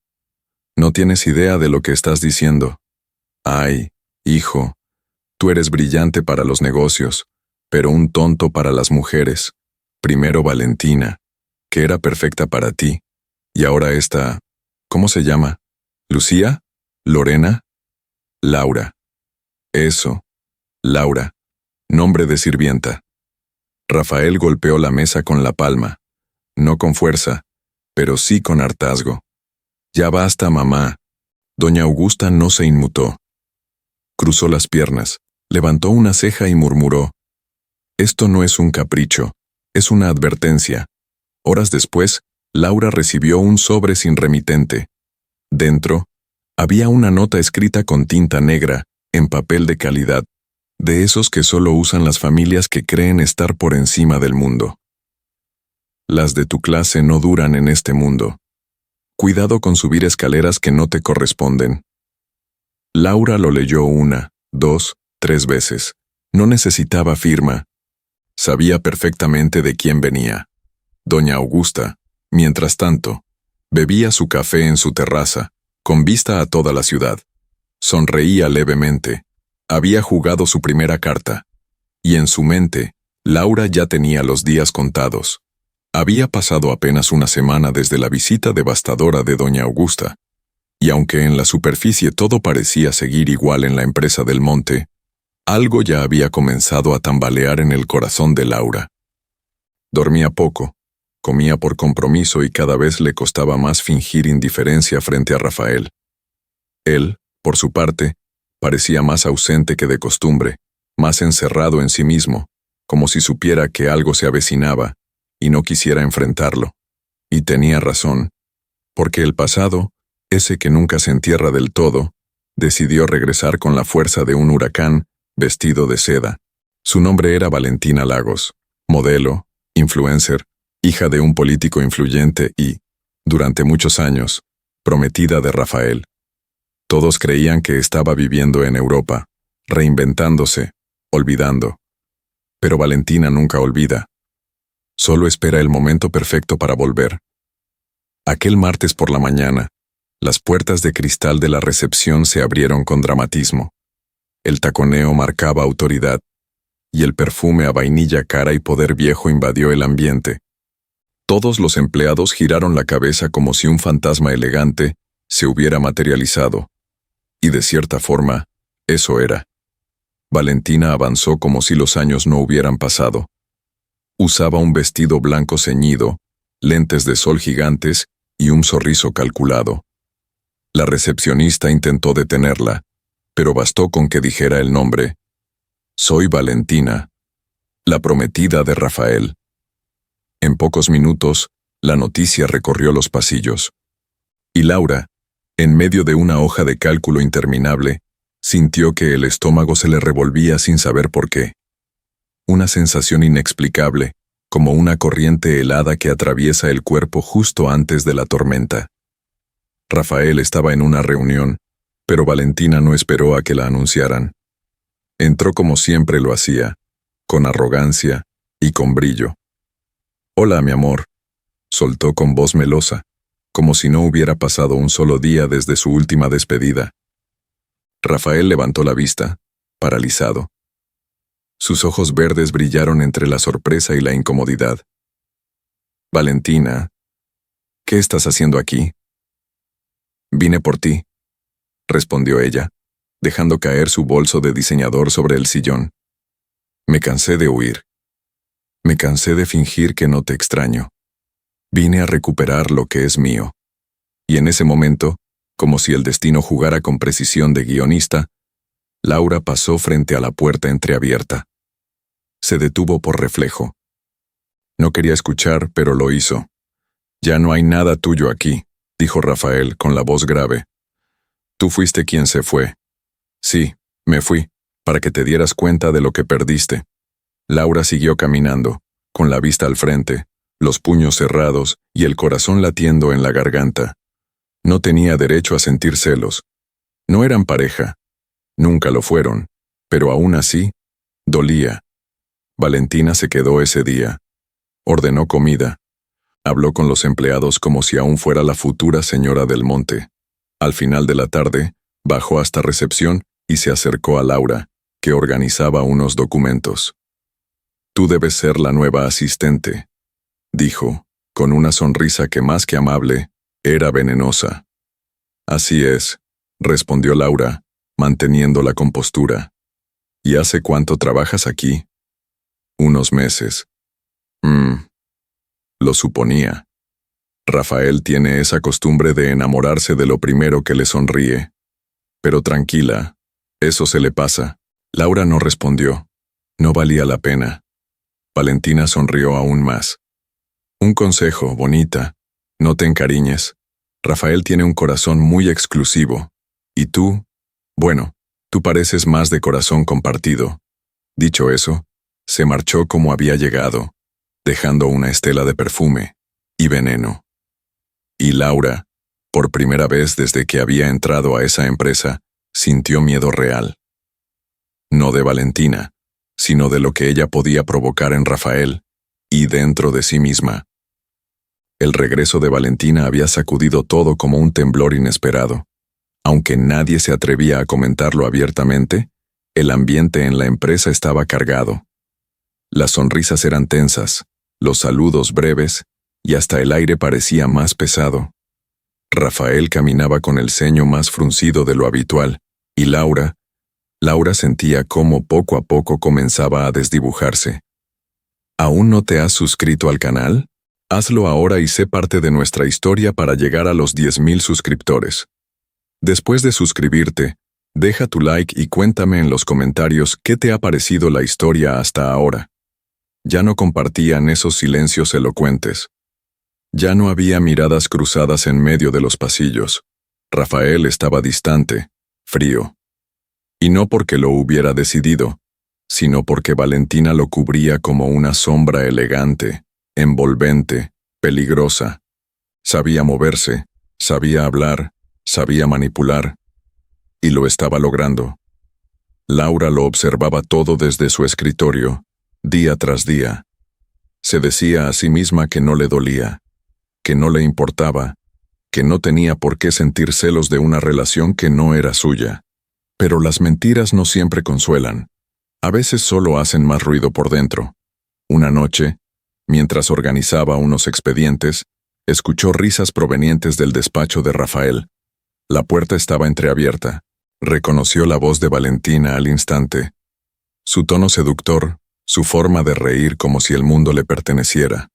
No tienes idea de lo que estás diciendo. Ay, hijo, tú eres brillante para los negocios, pero un tonto para las mujeres. Primero Valentina, que era perfecta para ti, y ahora esta, ¿cómo se llama? ¿Lucía? ¿Lorena? Laura. Eso, Laura, nombre de sirvienta. Rafael golpeó la mesa con la palma, no con fuerza, pero sí con hartazgo. Ya basta, mamá. Doña Augusta no se inmutó. Cruzó las piernas, levantó una ceja y murmuró: «Esto no es un capricho, es una advertencia». Horas después, Laura recibió un sobre sin remitente. Dentro, había una nota escrita con tinta negra, en papel de calidad, de esos que solo usan las familias que creen estar por encima del mundo. Las de tu clase no duran en este mundo. Cuidado con subir escaleras que no te corresponden. Laura lo leyó 1, 2, 3 veces. No necesitaba firma. Sabía perfectamente de quién venía. Doña Augusta, mientras tanto, bebía su café en su terraza, con vista a toda la ciudad. Sonreía levemente. Había jugado su primera carta. Y en su mente, Laura ya tenía los días contados. Había pasado apenas una semana desde la visita devastadora de Doña Augusta. Y aunque en la superficie todo parecía seguir igual en la empresa Del Monte, algo ya había comenzado a tambalear en el corazón de Laura. Dormía poco, comía por compromiso y cada vez le costaba más fingir indiferencia frente a Rafael. Él, por su parte, parecía más ausente que de costumbre, más encerrado en sí mismo, como si supiera que algo se avecinaba y no quisiera enfrentarlo. Y tenía razón, porque el pasado, ese que nunca se entierra del todo, decidió regresar con la fuerza de un huracán vestido de seda. Su nombre era Valentina Lagos, modelo, influencer, hija de un político influyente y, durante muchos años, prometida de Rafael. Todos creían que estaba viviendo en Europa, reinventándose, olvidando. Pero Valentina nunca olvida. Solo espera el momento perfecto para volver. Aquel martes por la mañana, las puertas de cristal de la recepción se abrieron con dramatismo. El taconeo marcaba autoridad, y el perfume a vainilla cara y poder viejo invadió el ambiente. Todos los empleados giraron la cabeza como si un fantasma elegante se hubiera materializado. Y de cierta forma, eso era. Valentina avanzó como si los años no hubieran pasado. Usaba un vestido blanco ceñido, lentes de sol gigantes y un sorriso calculado. La recepcionista intentó detenerla, pero bastó con que dijera el nombre. «Soy Valentina, la prometida de Rafael». En pocos minutos, la noticia recorrió los pasillos. Y Laura, en medio de una hoja de cálculo interminable, sintió que el estómago se le revolvía sin saber por qué. Una sensación inexplicable, como una corriente helada que atraviesa el cuerpo justo antes de la tormenta. Rafael estaba en una reunión, pero Valentina no esperó a que la anunciaran. Entró como siempre lo hacía, con arrogancia y con brillo. «Hola, mi amor», soltó con voz melosa, como si no hubiera pasado un solo día desde su última despedida. Rafael levantó la vista, paralizado. Sus ojos verdes brillaron entre la sorpresa y la incomodidad. «Valentina, ¿qué estás haciendo aquí?» «Vine por ti», respondió ella, dejando caer su bolso de diseñador sobre el sillón. «Me cansé de huir. Me cansé de fingir que no te extraño. Vine a recuperar lo que es mío». Y en ese momento, como si el destino jugara con precisión de guionista, Laura pasó frente a la puerta entreabierta. Se detuvo por reflejo. No quería escuchar, pero lo hizo. «Ya no hay nada tuyo aquí», dijo Rafael con la voz grave. «Tú fuiste quien se fue». «Sí, me fui, para que te dieras cuenta de lo que perdiste». Laura siguió caminando, con la vista al frente, los puños cerrados y el corazón latiendo en la garganta. No tenía derecho a sentir celos. No eran pareja. Nunca lo fueron, pero aún así, dolía. Valentina se quedó ese día. Ordenó comida. Habló con los empleados como si aún fuera la futura señora del monte. Al final de la tarde, bajó hasta recepción y se acercó a Laura, que organizaba unos documentos. «Tú debes ser la nueva asistente», dijo, con una sonrisa que más que amable, era venenosa. «Así es», respondió Laura, manteniendo la compostura. «¿Y hace cuánto trabajas aquí?» «Unos meses». Lo suponía. Rafael tiene esa costumbre de enamorarse de lo primero que le sonríe. Pero tranquila, eso se le pasa. Laura no respondió. No valía la pena. Valentina sonrió aún más. «Un consejo, bonita. No te encariñes. Rafael tiene un corazón muy exclusivo. Y tú, bueno, tú pareces más de corazón compartido». Dicho eso, se marchó como había llegado, dejando una estela de perfume y veneno. Y Laura, por primera vez desde que había entrado a esa empresa, sintió miedo real. No de Valentina, sino de lo que ella podía provocar en Rafael y dentro de sí misma. El regreso de Valentina había sacudido todo como un temblor inesperado. Aunque nadie se atrevía a comentarlo abiertamente, el ambiente en la empresa estaba cargado. Las sonrisas eran tensas, los saludos breves, y hasta el aire parecía más pesado. Rafael caminaba con el ceño más fruncido de lo habitual, y Laura sentía cómo poco a poco comenzaba a desdibujarse. ¿Aún no te has suscrito al canal? Hazlo ahora y sé parte de nuestra historia para llegar a los 10,000 suscriptores. Después de suscribirte, deja tu like y cuéntame en los comentarios qué te ha parecido la historia hasta ahora. Ya no compartían esos silencios elocuentes. Ya no había miradas cruzadas en medio de los pasillos. Rafael estaba distante, frío. Y no porque lo hubiera decidido, sino porque Valentina lo cubría como una sombra elegante, envolvente, peligrosa. Sabía moverse, sabía hablar, sabía manipular. Y lo estaba logrando. Laura lo observaba todo desde su escritorio, día tras día. Se decía a sí misma que no le dolía, que no le importaba, que no tenía por qué sentir celos de una relación que no era suya. Pero las mentiras no siempre consuelan. A veces solo hacen más ruido por dentro. Una noche, mientras organizaba unos expedientes, escuchó risas provenientes del despacho de Rafael. La puerta estaba entreabierta. Reconoció la voz de Valentina al instante. Su tono seductor, su forma de reír como si el mundo le perteneciera.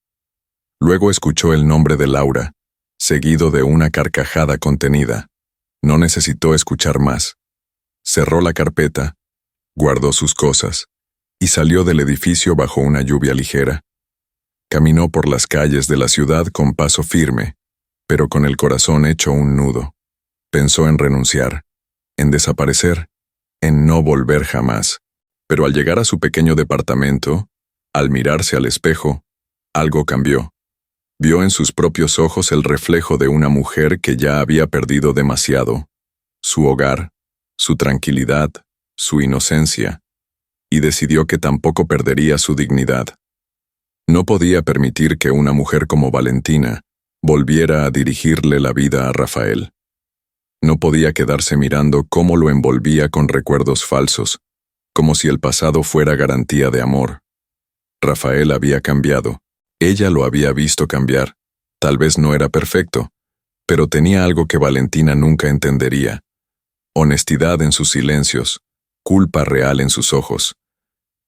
Luego escuchó el nombre de Laura, seguido de una carcajada contenida. No necesitó escuchar más. Cerró la carpeta, guardó sus cosas, y salió del edificio bajo una lluvia ligera. Caminó por las calles de la ciudad con paso firme, pero con el corazón hecho un nudo. Pensó en renunciar, en desaparecer, en no volver jamás. Pero al llegar a su pequeño departamento, al mirarse al espejo, algo cambió. Vio en sus propios ojos el reflejo de una mujer que ya había perdido demasiado. Su hogar, su tranquilidad, su inocencia. Y decidió que tampoco perdería su dignidad. No podía permitir que una mujer como Valentina volviera a dirigirle la vida a Rafael. No podía quedarse mirando cómo lo envolvía con recuerdos falsos, como si el pasado fuera garantía de amor. Rafael había cambiado. Ella lo había visto cambiar. Tal vez no era perfecto, pero tenía algo que Valentina nunca entendería. Honestidad en sus silencios, culpa real en sus ojos.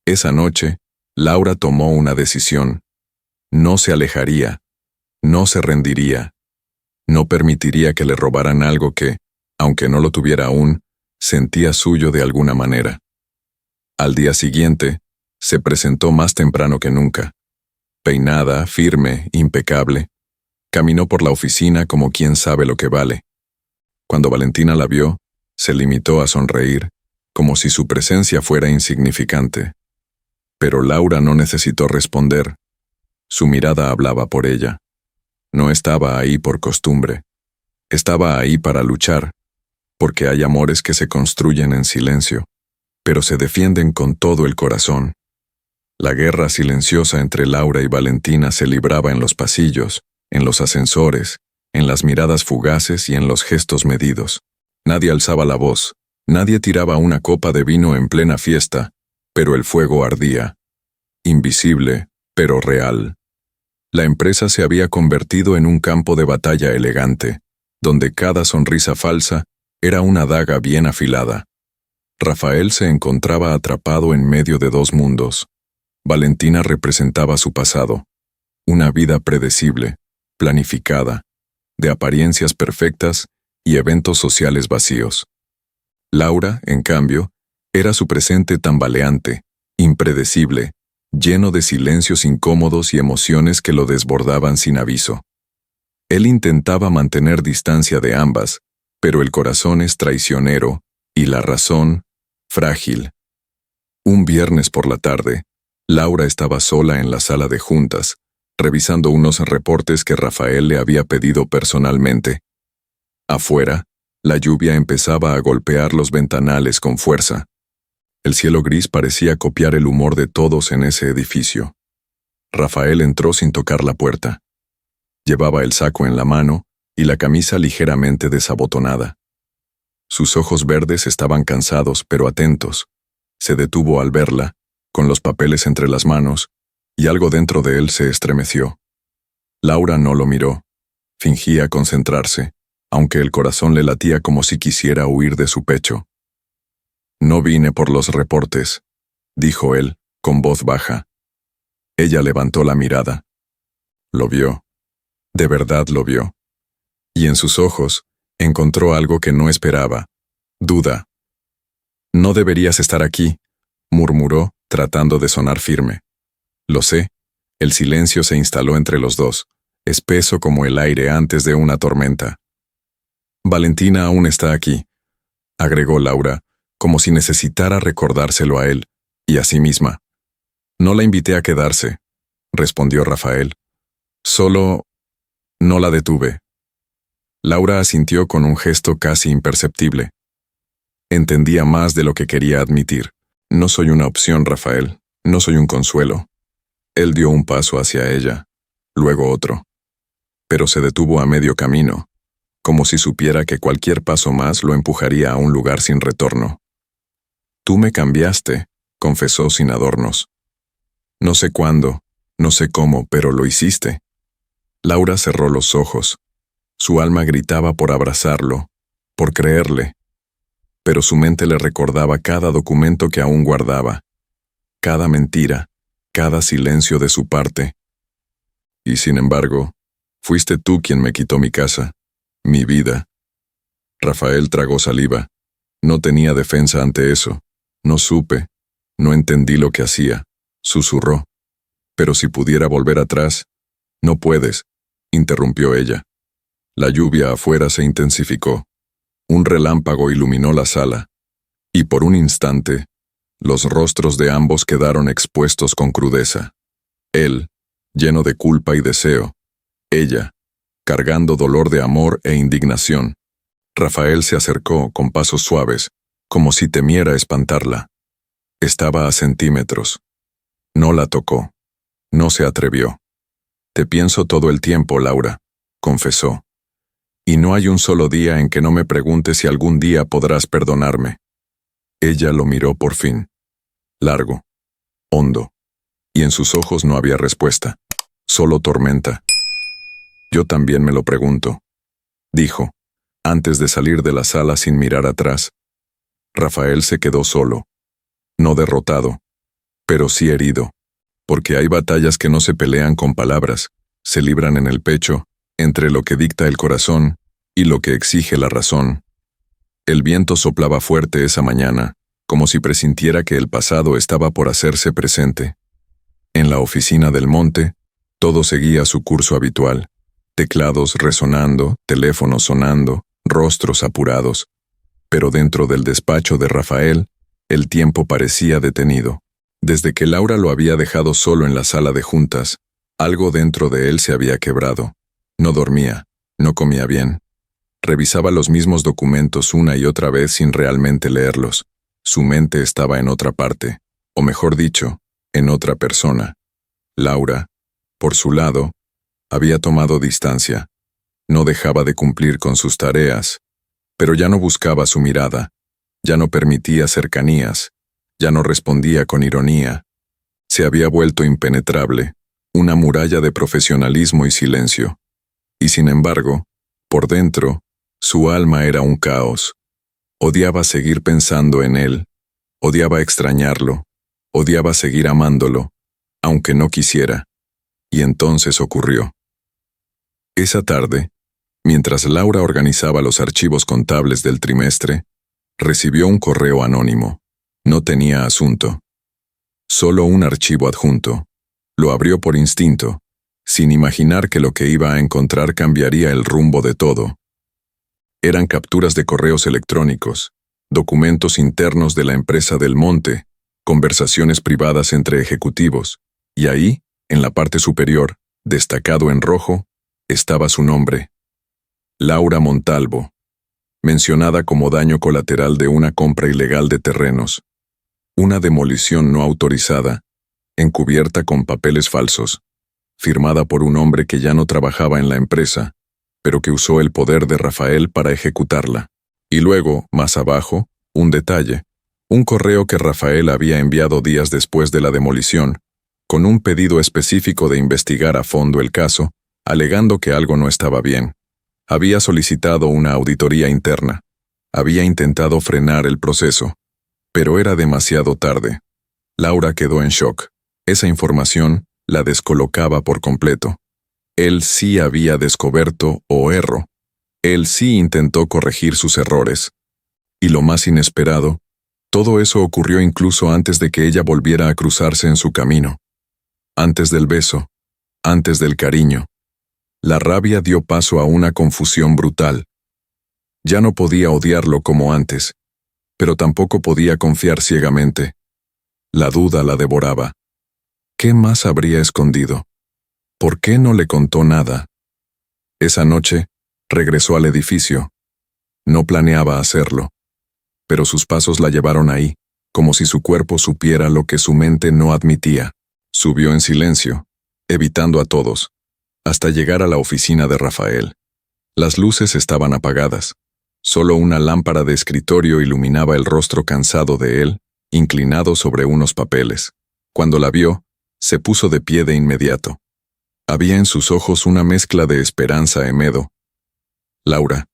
Esa noche, Laura tomó una decisión. No se alejaría, no se rendiría, no permitiría que le robaran algo que, aunque no lo tuviera aún, sentía suyo de alguna manera. Al día siguiente, se presentó más temprano que nunca. Peinada, firme, impecable, caminó por la oficina como quien sabe lo que vale. Cuando Valentina la vio, se limitó a sonreír, como si su presencia fuera insignificante. Pero Laura no necesitó responder. Su mirada hablaba por ella. No estaba ahí por costumbre. Estaba ahí para luchar, porque hay amores que se construyen en silencio, pero se defienden con todo el corazón. La guerra silenciosa entre Laura y Valentina se libraba en los pasillos, en los ascensores, en las miradas fugaces y en los gestos medidos. Nadie alzaba la voz, nadie tiraba una copa de vino en plena fiesta, pero el fuego ardía. Invisible, pero real. La empresa se había convertido en un campo de batalla elegante, donde cada sonrisa falsa era una daga bien afilada. Rafael se encontraba atrapado en medio de dos mundos. Valentina representaba su pasado, una vida predecible, planificada, de apariencias perfectas y eventos sociales vacíos. Laura, en cambio, era su presente tambaleante, impredecible, lleno de silencios incómodos y emociones que lo desbordaban sin aviso. Él intentaba mantener distancia de ambas, pero el corazón es traicionero y la razón, frágil. Un viernes por la tarde, Laura estaba sola en la sala de juntas, revisando unos reportes que Rafael le había pedido personalmente. Afuera, la lluvia empezaba a golpear los ventanales con fuerza. El cielo gris parecía copiar el humor de todos en ese edificio. Rafael entró sin tocar la puerta. Llevaba el saco en la mano y la camisa ligeramente desabotonada. Sus ojos verdes estaban cansados pero atentos. Se detuvo al verla, con los papeles entre las manos, y algo dentro de él se estremeció. Laura no lo miró. Fingía concentrarse, aunque el corazón le latía como si quisiera huir de su pecho. «No vine por los reportes», dijo él, con voz baja. Ella levantó la mirada. Lo vio. De verdad lo vio. Y en sus ojos encontró algo que no esperaba: duda. «No deberías estar aquí», murmuró, tratando de sonar firme. «Lo sé». El silencio se instaló entre los dos, espeso como el aire antes de una tormenta. «Valentina aún está aquí», agregó Laura, como si necesitara recordárselo a él, y a sí misma. «No la invité a quedarse», respondió Rafael. «Solo no la detuve». Laura asintió con un gesto casi imperceptible. Entendía más de lo que quería admitir. «No soy una opción, Rafael. No soy un consuelo». Él dio un paso hacia ella, luego otro. Pero se detuvo a medio camino, como si supiera que cualquier paso más lo empujaría a un lugar sin retorno. «Tú me cambiaste», confesó sin adornos. «No sé cuándo, no sé cómo, pero lo hiciste». Laura cerró los ojos. Su alma gritaba por abrazarlo, por creerle. Pero su mente le recordaba cada documento que aún guardaba, cada mentira, cada silencio de su parte. «Y sin embargo, fuiste tú quien me quitó mi casa, mi vida». Rafael tragó saliva. No tenía defensa ante eso. «No supe, no entendí lo que hacía», susurró. «Pero si pudiera volver atrás». «No puedes», interrumpió ella. La lluvia afuera se intensificó. Un relámpago iluminó la sala, y por un instante, los rostros de ambos quedaron expuestos con crudeza. Él, lleno de culpa y deseo. Ella, cargando dolor de amor e indignación. Rafael se acercó con pasos suaves, como si temiera espantarla. Estaba a centímetros. No la tocó. No se atrevió. Te pienso todo el tiempo, Laura, confesó. Y no hay un solo día en que no me pregunte si algún día podrás perdonarme. Ella lo miró por fin. Largo, hondo, y en sus ojos no había respuesta, solo tormenta. Yo también me lo pregunto, dijo, antes de salir de la sala sin mirar atrás. Rafael se quedó solo, no derrotado, pero sí herido, porque hay batallas que no se pelean con palabras, se libran en el pecho, entre lo que dicta el corazón y lo que exige la razón. El viento soplaba fuerte esa mañana, como si presintiera que el pasado estaba por hacerse presente. En la oficina del monte, todo seguía su curso habitual, teclados resonando, teléfonos sonando, rostros apurados. Pero dentro del despacho de Rafael, el tiempo parecía detenido. Desde que Laura lo había dejado solo en la sala de juntas, algo dentro de él se había quebrado. No dormía, no comía bien. Revisaba los mismos documentos una y otra vez sin realmente leerlos. Su mente estaba en otra parte, o mejor dicho, en otra persona. Laura, por su lado, había tomado distancia. No dejaba de cumplir con sus tareas, pero ya no buscaba su mirada, ya no permitía cercanías, ya no respondía con ironía. Se había vuelto impenetrable, una muralla de profesionalismo y silencio. Y sin embargo, por dentro, su alma era un caos. Odiaba seguir pensando en él, odiaba extrañarlo, odiaba seguir amándolo, aunque no quisiera. Y entonces ocurrió. Esa tarde, mientras Laura organizaba los archivos contables del trimestre, recibió un correo anónimo. No tenía asunto. Solo un archivo adjunto. Lo abrió por instinto, sin imaginar que lo que iba a encontrar cambiaría el rumbo de todo. Eran capturas de correos electrónicos, documentos internos de la empresa del Monte, conversaciones privadas entre ejecutivos, y ahí, en la parte superior, destacado en rojo, estaba su nombre. Laura Montalvo, mencionada como daño colateral de una compra ilegal de terrenos. Una demolición no autorizada, encubierta con papeles falsos, firmada por un hombre que ya no trabajaba en la empresa, pero que usó el poder de Rafael para ejecutarla. Y luego, más abajo, un detalle, un correo que Rafael había enviado días después de la demolición, con un pedido específico de investigar a fondo el caso, alegando que algo no estaba bien. Había solicitado una auditoría interna. Había intentado frenar el proceso. Pero era demasiado tarde. Laura quedó en shock. Esa información la descolocaba por completo. Él sí había descubierto o error. Él sí intentó corregir sus errores. Y lo más inesperado, todo eso ocurrió incluso antes de que ella volviera a cruzarse en su camino. Antes del beso, antes del cariño. La rabia dio paso a una confusión brutal. Ya no podía odiarlo como antes, pero tampoco podía confiar ciegamente. La duda la devoraba. ¿Qué más habría escondido? ¿Por qué no le contó nada? Esa noche, regresó al edificio. No planeaba hacerlo, pero sus pasos la llevaron ahí, como si su cuerpo supiera lo que su mente no admitía. Subió en silencio, evitando a todos, hasta llegar a la oficina de Rafael. Las luces estaban apagadas. Solo una lámpara de escritorio iluminaba el rostro cansado de él, inclinado sobre unos papeles. Cuando la vio, se puso de pie de inmediato. Había en sus ojos una mezcla de esperanza y miedo. Laura.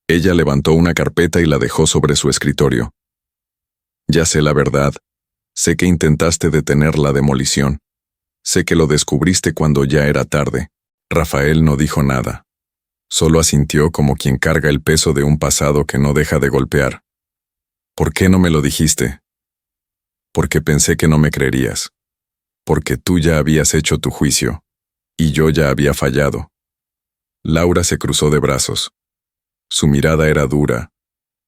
Ella levantó una carpeta y la dejó sobre su escritorio. Ya sé la verdad. Sé que intentaste detener la demolición. Sé que lo descubriste cuando ya era tarde. Rafael no dijo nada. Solo asintió como quien carga el peso de un pasado que no deja de golpear. ¿Por qué no me lo dijiste? Porque pensé que no me creerías. Porque tú ya habías hecho tu juicio. Y yo ya había fallado. Laura se cruzó de brazos. Su mirada era dura,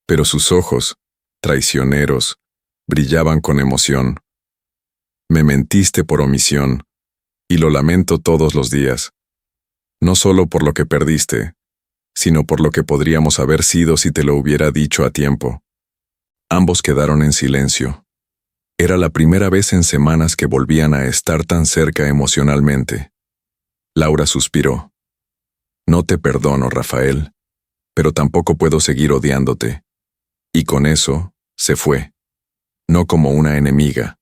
pero sus ojos, traicioneros, brillaban con emoción. Me mentiste por omisión, y lo lamento todos los días. No solo por lo que perdiste, sino por lo que podríamos haber sido si te lo hubiera dicho a tiempo. Ambos quedaron en silencio. Era la primera vez en semanas que volvían a estar tan cerca emocionalmente. Laura suspiró. No te perdono, Rafael, pero tampoco puedo seguir odiándote. Y con eso, se fue. No como una enemiga,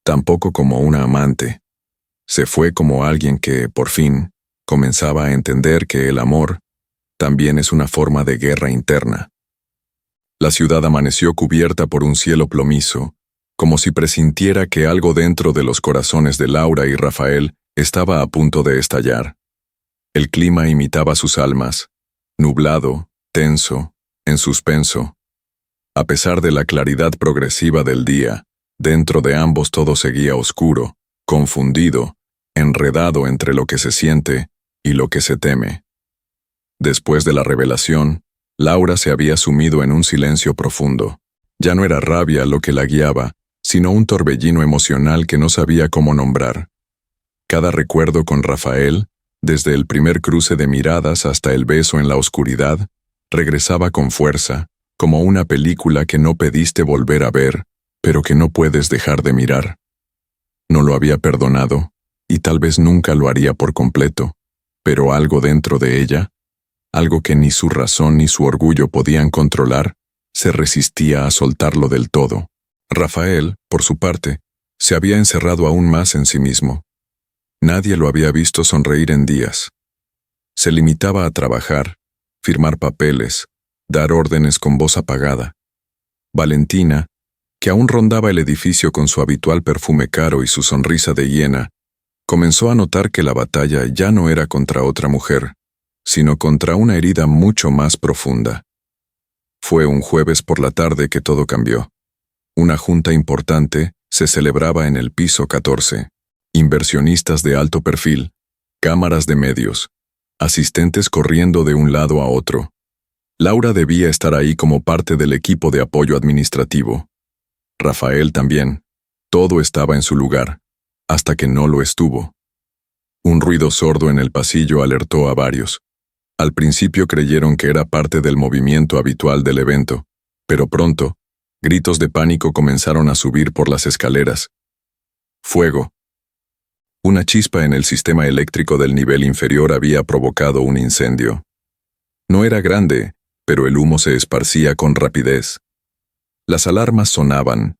tampoco como una amante. Se fue como alguien que, por fin, comenzaba a entender que el amor también es una forma de guerra interna. La ciudad amaneció cubierta por un cielo plomizo, como si presintiera que algo dentro de los corazones de Laura y Rafael estaba a punto de estallar. El clima imitaba sus almas, nublado, tenso, en suspenso. A pesar de la claridad progresiva del día, dentro de ambos todo seguía oscuro, confundido, enredado entre lo que se siente y lo que se teme. Después de la revelación, Laura se había sumido en un silencio profundo. Ya no era rabia lo que la guiaba, sino un torbellino emocional que no sabía cómo nombrar. Cada recuerdo con Rafael, desde el primer cruce de miradas hasta el beso en la oscuridad, regresaba con fuerza, como una película que no pediste volver a ver, pero que no puedes dejar de mirar. No lo había perdonado, y tal vez nunca lo haría por completo, pero algo dentro de ella, algo que ni su razón ni su orgullo podían controlar, se resistía a soltarlo del todo. Rafael, por su parte, se había encerrado aún más en sí mismo. Nadie lo había visto sonreír en días. Se limitaba a trabajar, firmar papeles, dar órdenes con voz apagada. Valentina, que aún rondaba el edificio con su habitual perfume caro y su sonrisa de hiena, comenzó a notar que la batalla ya no era contra otra mujer, sino contra una herida mucho más profunda. Fue un jueves por la tarde que todo cambió. Una junta importante se celebraba en el piso 14. Inversionistas de alto perfil, cámaras de medios, asistentes corriendo de un lado a otro. Laura debía estar ahí como parte del equipo de apoyo administrativo. Rafael también. Todo estaba en su lugar, hasta que no lo estuvo. Un ruido sordo en el pasillo alertó a varios. Al principio creyeron que era parte del movimiento habitual del evento, pero pronto, gritos de pánico comenzaron a subir por las escaleras. Fuego. Una chispa en el sistema eléctrico del nivel inferior había provocado un incendio. No era grande, pero el humo se esparcía con rapidez. Las alarmas sonaban.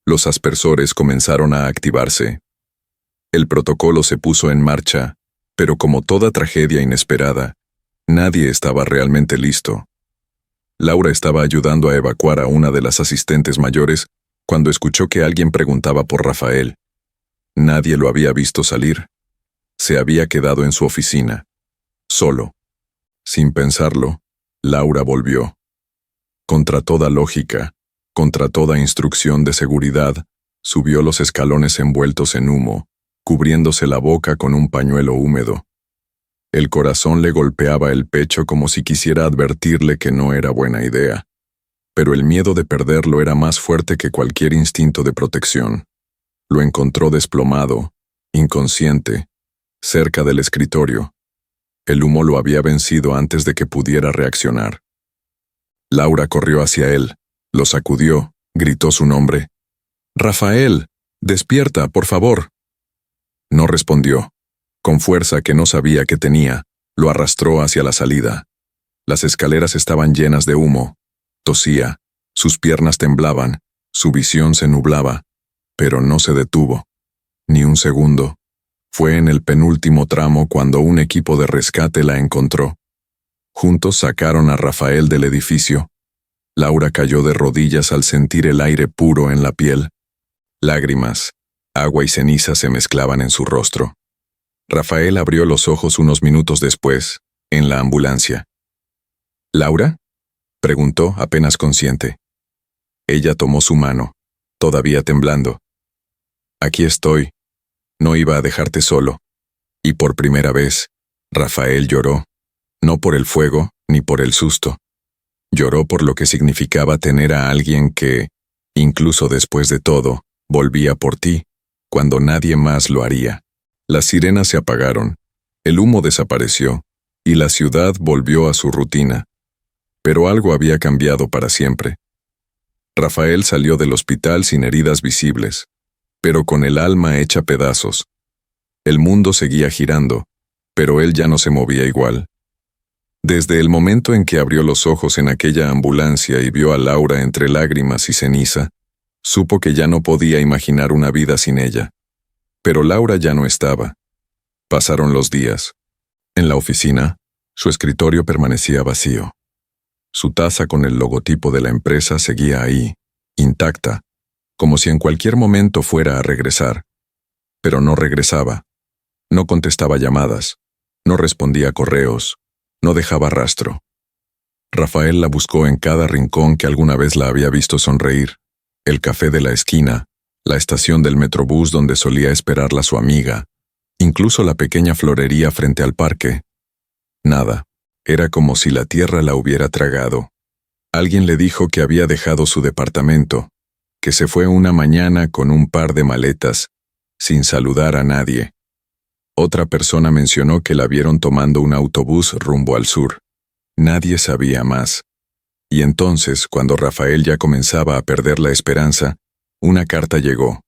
Los aspersores comenzaron a activarse. El protocolo se puso en marcha, pero como toda tragedia inesperada, nadie estaba realmente listo. Laura estaba ayudando a evacuar a una de las asistentes mayores cuando escuchó que alguien preguntaba por Rafael. Nadie lo había visto salir. Se había quedado en su oficina, solo. Sin pensarlo, Laura volvió. Contra toda lógica, contra toda instrucción de seguridad, subió los escalones envueltos en humo, cubriéndose la boca con un pañuelo húmedo. El corazón le golpeaba el pecho como si quisiera advertirle que no era buena idea, pero el miedo de perderlo era más fuerte que cualquier instinto de protección. Lo encontró desplomado, inconsciente, cerca del escritorio. El humo lo había vencido antes de que pudiera reaccionar. Laura corrió hacia él, lo sacudió, gritó su nombre. «Rafael, despierta, por favor». No respondió. Con fuerza que no sabía que tenía, lo arrastró hacia la salida. Las escaleras estaban llenas de humo. Tosía, sus piernas temblaban, su visión se nublaba, pero no se detuvo. Ni un segundo. Fue en el penúltimo tramo cuando un equipo de rescate la encontró. Juntos sacaron a Rafael del edificio. Laura cayó de rodillas al sentir el aire puro en la piel. Lágrimas, agua y ceniza se mezclaban en su rostro. Rafael abrió los ojos unos minutos después, en la ambulancia. ¿Laura?, preguntó, apenas consciente. Ella tomó su mano, todavía temblando. Aquí estoy. No iba a dejarte solo. Y por primera vez, Rafael lloró, no por el fuego ni por el susto. Lloró por lo que significaba tener a alguien que, incluso después de todo, volvía por ti, cuando nadie más lo haría. Las sirenas se apagaron, el humo desapareció, y la ciudad volvió a su rutina. Pero algo había cambiado para siempre. Rafael salió del hospital sin heridas visibles, pero con el alma hecha pedazos. El mundo seguía girando, pero él ya no se movía igual. Desde el momento en que abrió los ojos en aquella ambulancia y vio a Laura entre lágrimas y ceniza, supo que ya no podía imaginar una vida sin ella. Pero Laura ya no estaba. Pasaron los días. En la oficina, su escritorio permanecía vacío. Su taza con el logotipo de la empresa seguía ahí, intacta, como si en cualquier momento fuera a regresar. Pero no regresaba. No contestaba llamadas, no respondía correos, no dejaba rastro. Rafael la buscó en cada rincón que alguna vez la había visto sonreír, el café de la esquina, la estación del metrobús donde solía esperarla su amiga, incluso la pequeña florería frente al parque. Nada. Era como si la tierra la hubiera tragado. Alguien le dijo que había dejado su departamento, que se fue una mañana con un par de maletas, sin saludar a nadie. Otra persona mencionó que la vieron tomando un autobús rumbo al sur. Nadie sabía más. Y entonces, cuando Rafael ya comenzaba a perder la esperanza, una carta llegó.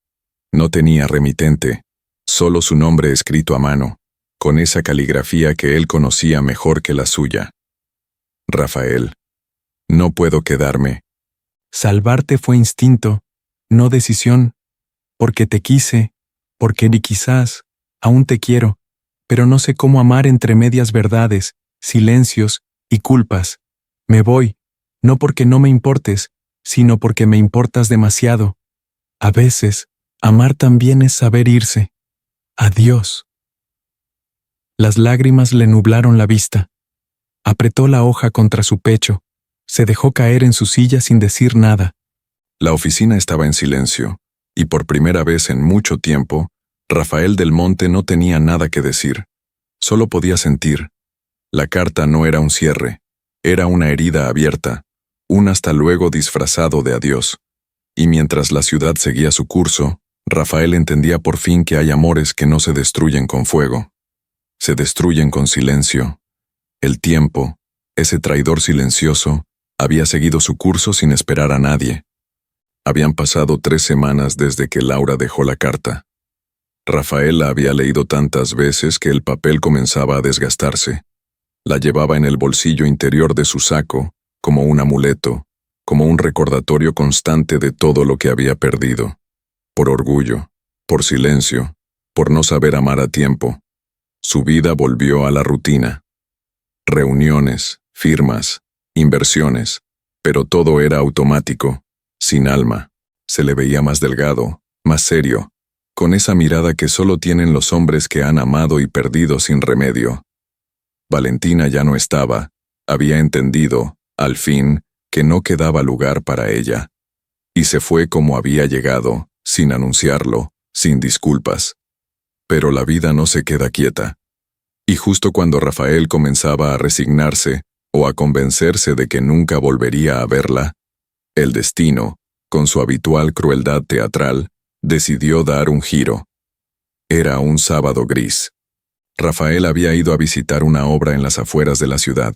No tenía remitente, solo su nombre escrito a mano, con esa caligrafía que él conocía mejor que la suya. Rafael, no puedo quedarme. Salvarte fue instinto, no decisión, porque te quise, porque ni quizás, aún te quiero, pero no sé cómo amar entre medias verdades, silencios y culpas. Me voy, no porque no me importes, sino porque me importas demasiado. A veces, amar también es saber irse. Adiós. Las lágrimas le nublaron la vista. Apretó la hoja contra su pecho. Se dejó caer en su silla sin decir nada. La oficina estaba en silencio, y por primera vez en mucho tiempo, Rafael del Monte no tenía nada que decir. Solo podía sentir. La carta no era un cierre, era una herida abierta, un hasta luego disfrazado de adiós. Y mientras la ciudad seguía su curso, Rafael entendía por fin que hay amores que no se destruyen con fuego. Se destruyen con silencio. El tiempo, ese traidor silencioso, había seguido su curso sin esperar a nadie. Habían pasado 3 semanas desde que Laura dejó la carta. Rafael la había leído tantas veces que el papel comenzaba a desgastarse. La llevaba en el bolsillo interior de su saco, como un amuleto, como un recordatorio constante de todo lo que había perdido. Por orgullo, por silencio, por no saber amar a tiempo. Su vida volvió a la rutina. Reuniones, firmas, inversiones, pero todo era automático, sin alma. Se le veía más delgado, más serio, con esa mirada que solo tienen los hombres que han amado y perdido sin remedio. Valentina ya no estaba, había entendido, al fin, que no quedaba lugar para ella. Y se fue como había llegado, sin anunciarlo, sin disculpas. Pero la vida no se queda quieta. Y justo cuando Rafael comenzaba a resignarse o a convencerse de que nunca volvería a verla, el destino, con su habitual crueldad teatral, decidió dar un giro. Era un sábado gris. Rafael había ido a visitar una obra en las afueras de la ciudad.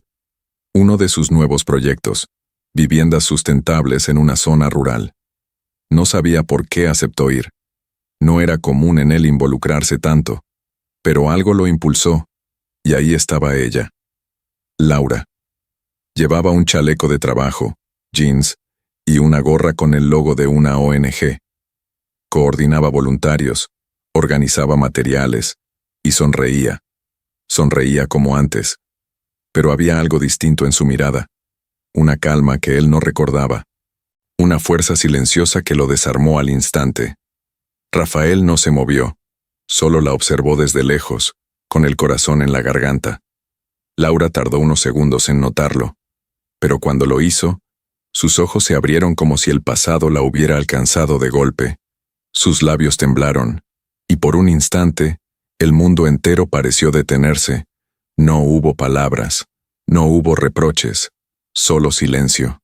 Uno de sus nuevos proyectos, viviendas sustentables en una zona rural. No sabía por qué aceptó ir. No era común en él involucrarse tanto, pero algo lo impulsó, y ahí estaba ella. Laura. Llevaba un chaleco de trabajo, jeans, y una gorra con el logo de una ONG. Coordinaba voluntarios, organizaba materiales, y sonreía. Sonreía como antes. Pero había algo distinto en su mirada, una calma que él no recordaba, una fuerza silenciosa que lo desarmó al instante. Rafael no se movió, solo la observó desde lejos, con el corazón en la garganta. Laura tardó unos segundos en notarlo, pero cuando lo hizo, sus ojos se abrieron como si el pasado la hubiera alcanzado de golpe. Sus labios temblaron, y por un instante, el mundo entero pareció detenerse. No hubo palabras, no hubo reproches, solo silencio.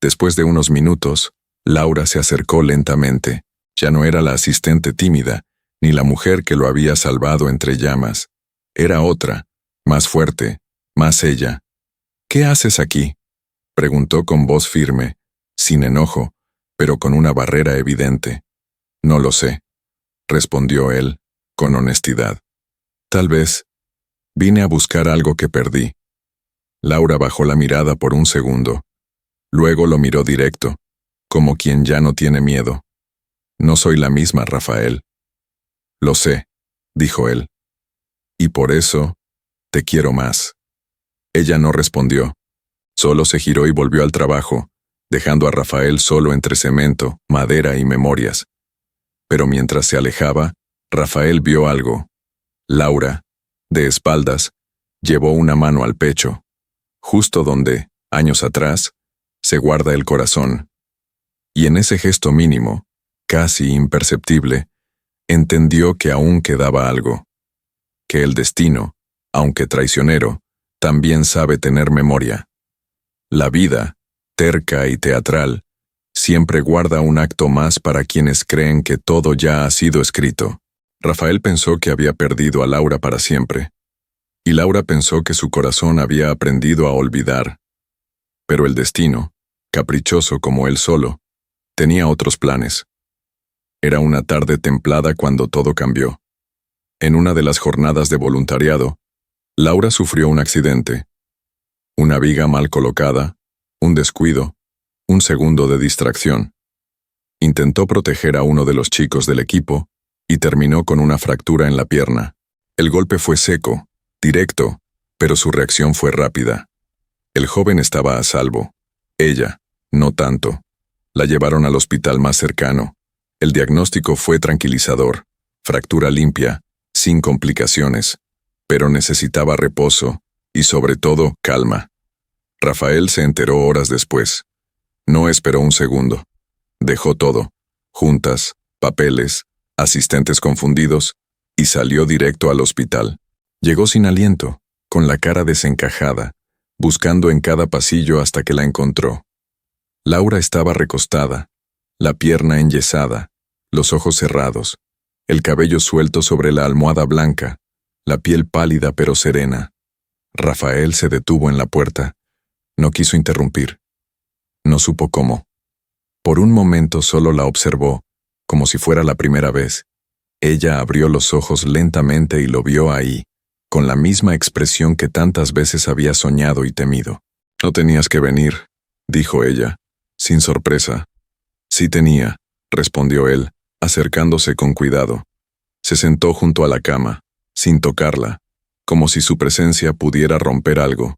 Después de unos minutos, Laura se acercó lentamente. Ya no era la asistente tímida, ni la mujer que lo había salvado entre llamas. Era otra, más fuerte, más ella. «¿Qué haces aquí?», preguntó con voz firme, sin enojo, pero con una barrera evidente. No lo sé, respondió él, con honestidad. Tal vez vine a buscar algo que perdí. Laura bajó la mirada por un segundo. Luego lo miró directo, como quien ya no tiene miedo. No soy la misma, Rafael. Lo sé, dijo él. Y por eso, te quiero más. Ella no respondió. Solo se giró y volvió al trabajo, dejando a Rafael solo entre cemento, madera y memorias. Pero mientras se alejaba, Rafael vio algo. Laura, de espaldas, llevó una mano al pecho, justo donde, años atrás, se guarda el corazón. Y en ese gesto mínimo, casi imperceptible, entendió que aún quedaba algo. Que el destino, aunque traicionero, también sabe tener memoria. La vida, terca y teatral, siempre guarda un acto más para quienes creen que todo ya ha sido escrito. Rafael pensó que había perdido a Laura para siempre, y Laura pensó que su corazón había aprendido a olvidar. Pero el destino, caprichoso como él solo, tenía otros planes. Era una tarde templada cuando todo cambió. En una de las jornadas de voluntariado, Laura sufrió un accidente. Una viga mal colocada, un descuido, un segundo de distracción. Intentó proteger a uno de los chicos del equipo y terminó con una fractura en la pierna. El golpe fue seco, directo, pero su reacción fue rápida. El joven estaba a salvo. Ella, no tanto. La llevaron al hospital más cercano. El diagnóstico fue tranquilizador, fractura limpia, sin complicaciones, pero necesitaba reposo y sobre todo calma. Rafael se enteró horas después. No esperó un segundo. Dejó todo, juntas, papeles, asistentes confundidos, y salió directo al hospital. Llegó sin aliento, con la cara desencajada, buscando en cada pasillo hasta que la encontró. Laura estaba recostada, la pierna enyesada, los ojos cerrados, el cabello suelto sobre la almohada blanca, la piel pálida pero serena. Rafael se detuvo en la puerta. No quiso interrumpir. No supo cómo. Por un momento solo la observó, como si fuera la primera vez. Ella abrió los ojos lentamente y lo vio ahí, con la misma expresión que tantas veces había soñado y temido. No tenías que venir, dijo ella, sin sorpresa. Sí tenía, respondió él, acercándose con cuidado. Se sentó junto a la cama, sin tocarla, como si su presencia pudiera romper algo.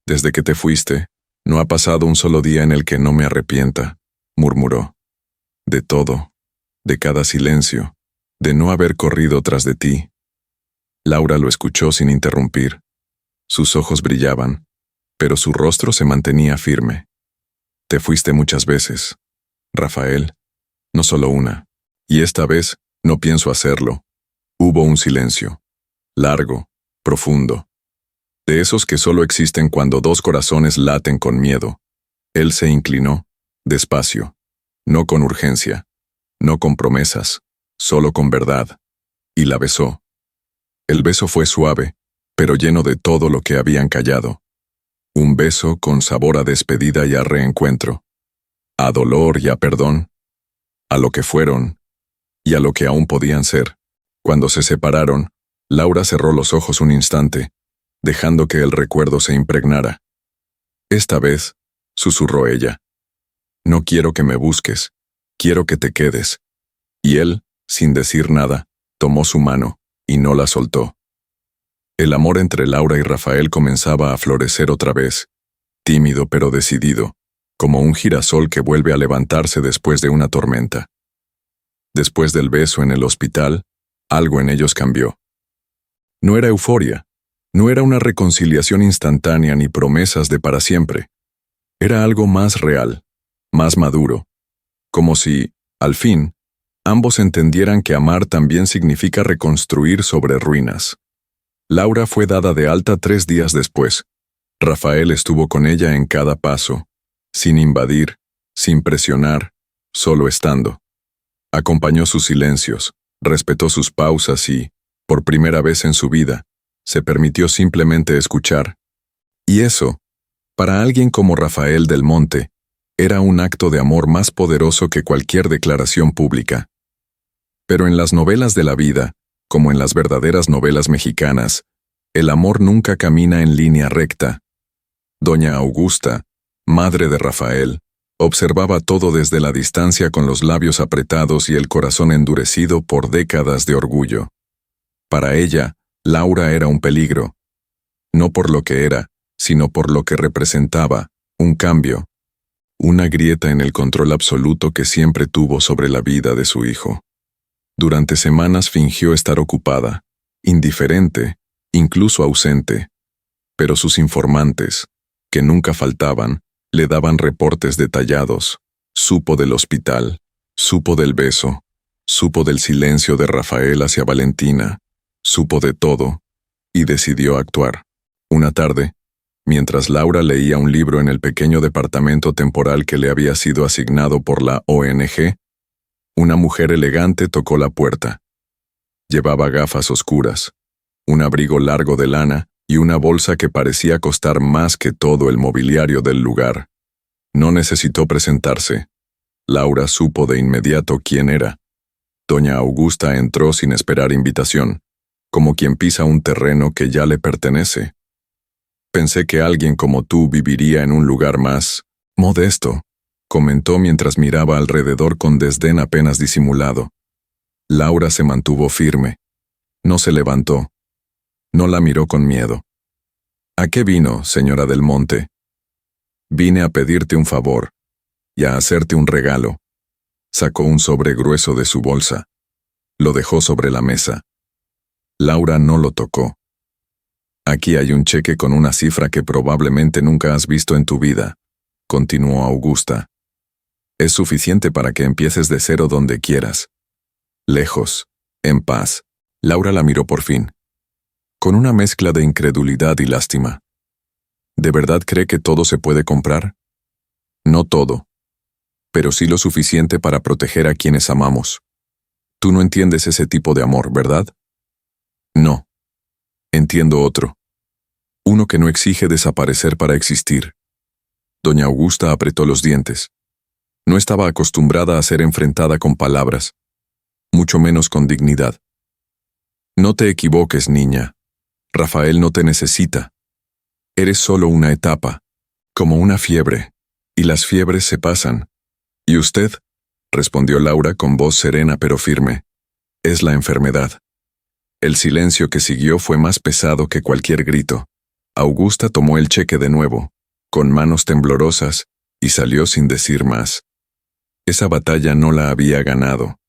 Desde que te fuiste, no ha pasado un solo día en el que no me arrepienta, murmuró. De todo, de cada silencio, de no haber corrido tras de ti. Laura lo escuchó sin interrumpir. Sus ojos brillaban, pero su rostro se mantenía firme. Te fuiste muchas veces, Rafael, no solo una. Y esta vez no pienso hacerlo. Hubo un silencio, largo, profundo. De esos que solo existen cuando dos corazones laten con miedo. Él se inclinó, despacio, no con urgencia, no con promesas, solo con verdad, y la besó. El beso fue suave, pero lleno de todo lo que habían callado. Un beso con sabor a despedida y a reencuentro, a dolor y a perdón, a lo que fueron y a lo que aún podían ser. Cuando se separaron, Laura cerró los ojos un instante, dejando que el recuerdo se impregnara. Esta vez, susurró ella, no quiero que me busques, quiero que te quedes. Y él, sin decir nada, tomó su mano y no la soltó. El amor entre Laura y Rafael comenzaba a florecer otra vez, tímido pero decidido, como un girasol que vuelve a levantarse después de una tormenta. Después del beso en el hospital, algo en ellos cambió. No era euforia, no era una reconciliación instantánea ni promesas de para siempre. Era algo más real, más maduro, como si, al fin, ambos entendieran que amar también significa reconstruir sobre ruinas. Laura fue dada de alta 3 días después. Rafael estuvo con ella en cada paso, sin invadir, sin presionar, solo estando. Acompañó sus silencios, respetó sus pausas y, por primera vez en su vida, se permitió simplemente escuchar. Y eso, para alguien como Rafael del Monte, Era un acto de amor más poderoso que cualquier declaración pública. Pero en las novelas de la vida, como en las verdaderas novelas mexicanas, el amor nunca camina en línea recta. Doña Augusta, madre de Rafael, observaba todo desde la distancia con los labios apretados y el corazón endurecido por décadas de orgullo. Para ella, Laura era un peligro. No por lo que era, sino por lo que representaba, un cambio. Una grieta en el control absoluto que siempre tuvo sobre la vida de su hijo. Durante semanas fingió estar ocupada, indiferente, incluso ausente. Pero sus informantes, que nunca faltaban, le daban reportes detallados. Supo del hospital, supo del beso, supo del silencio de Rafael hacia Valentina, supo de todo, y decidió actuar. Una tarde, mientras Laura leía un libro en el pequeño departamento temporal que le había sido asignado por la ONG, una mujer elegante tocó la puerta. Llevaba gafas oscuras, un abrigo largo de lana y una bolsa que parecía costar más que todo el mobiliario del lugar. No necesitó presentarse. Laura supo de inmediato quién era. Doña Augusta entró sin esperar invitación, como quien pisa un terreno que ya le pertenece. Pensé que alguien como tú viviría en un lugar más modesto, comentó mientras miraba alrededor con desdén apenas disimulado. Laura se mantuvo firme. No se levantó. No la miró con miedo. ¿A qué vino, señora del Monte? Vine a pedirte un favor y a hacerte un regalo. Sacó un sobre grueso de su bolsa. Lo dejó sobre la mesa. Laura no lo tocó. Aquí hay un cheque con una cifra que probablemente nunca has visto en tu vida, continuó Augusta. Es suficiente para que empieces de cero donde quieras. Lejos, en paz. Laura la miró por fin, con una mezcla de incredulidad y lástima. ¿De verdad cree que todo se puede comprar? No todo, pero sí lo suficiente para proteger a quienes amamos. Tú no entiendes ese tipo de amor, ¿verdad? No. Entiendo otro. Uno que no exige desaparecer para existir. Doña Augusta apretó los dientes. No estaba acostumbrada a ser enfrentada con palabras, mucho menos con dignidad. No te equivoques, niña. Rafael no te necesita. Eres solo una etapa, como una fiebre, y las fiebres se pasan. ¿Y usted? Respondió Laura con voz serena pero firme. Es la enfermedad. El silencio que siguió fue más pesado que cualquier grito. Augusta tomó el cheque de nuevo, con manos temblorosas, y salió sin decir más. Esa batalla no la había ganado,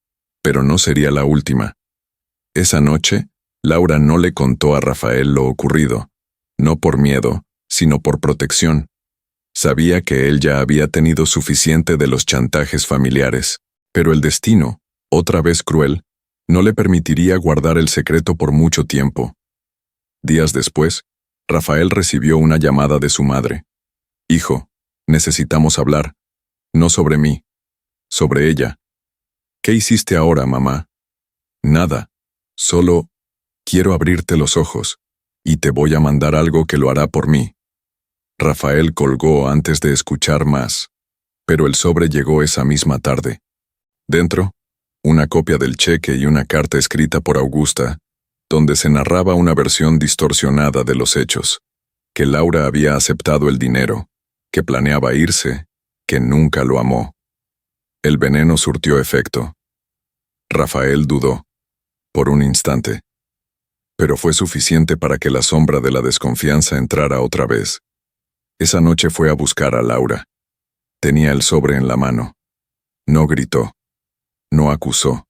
pero no sería la última. Esa noche, Laura no le contó a Rafael lo ocurrido, no por miedo, sino por protección. Sabía que él ya había tenido suficiente de los chantajes familiares, pero el destino, otra vez cruel, no le permitiría guardar el secreto por mucho tiempo. Días después, Rafael recibió una llamada de su madre. Hijo, necesitamos hablar. No sobre mí, sobre ella. ¿Qué hiciste ahora, mamá? Nada. Solo quiero abrirte los ojos, y te voy a mandar algo que lo hará por mí. Rafael colgó antes de escuchar más, pero el sobre llegó esa misma tarde. Dentro, una copia del cheque y una carta escrita por Augusta, donde se narraba una versión distorsionada de los hechos, que Laura había aceptado el dinero, que planeaba irse, que nunca lo amó. El veneno surtió efecto. Rafael dudó, por un instante, pero fue suficiente para que la sombra de la desconfianza entrara otra vez. Esa noche fue a buscar a Laura. Tenía el sobre en la mano. No gritó. No acusó.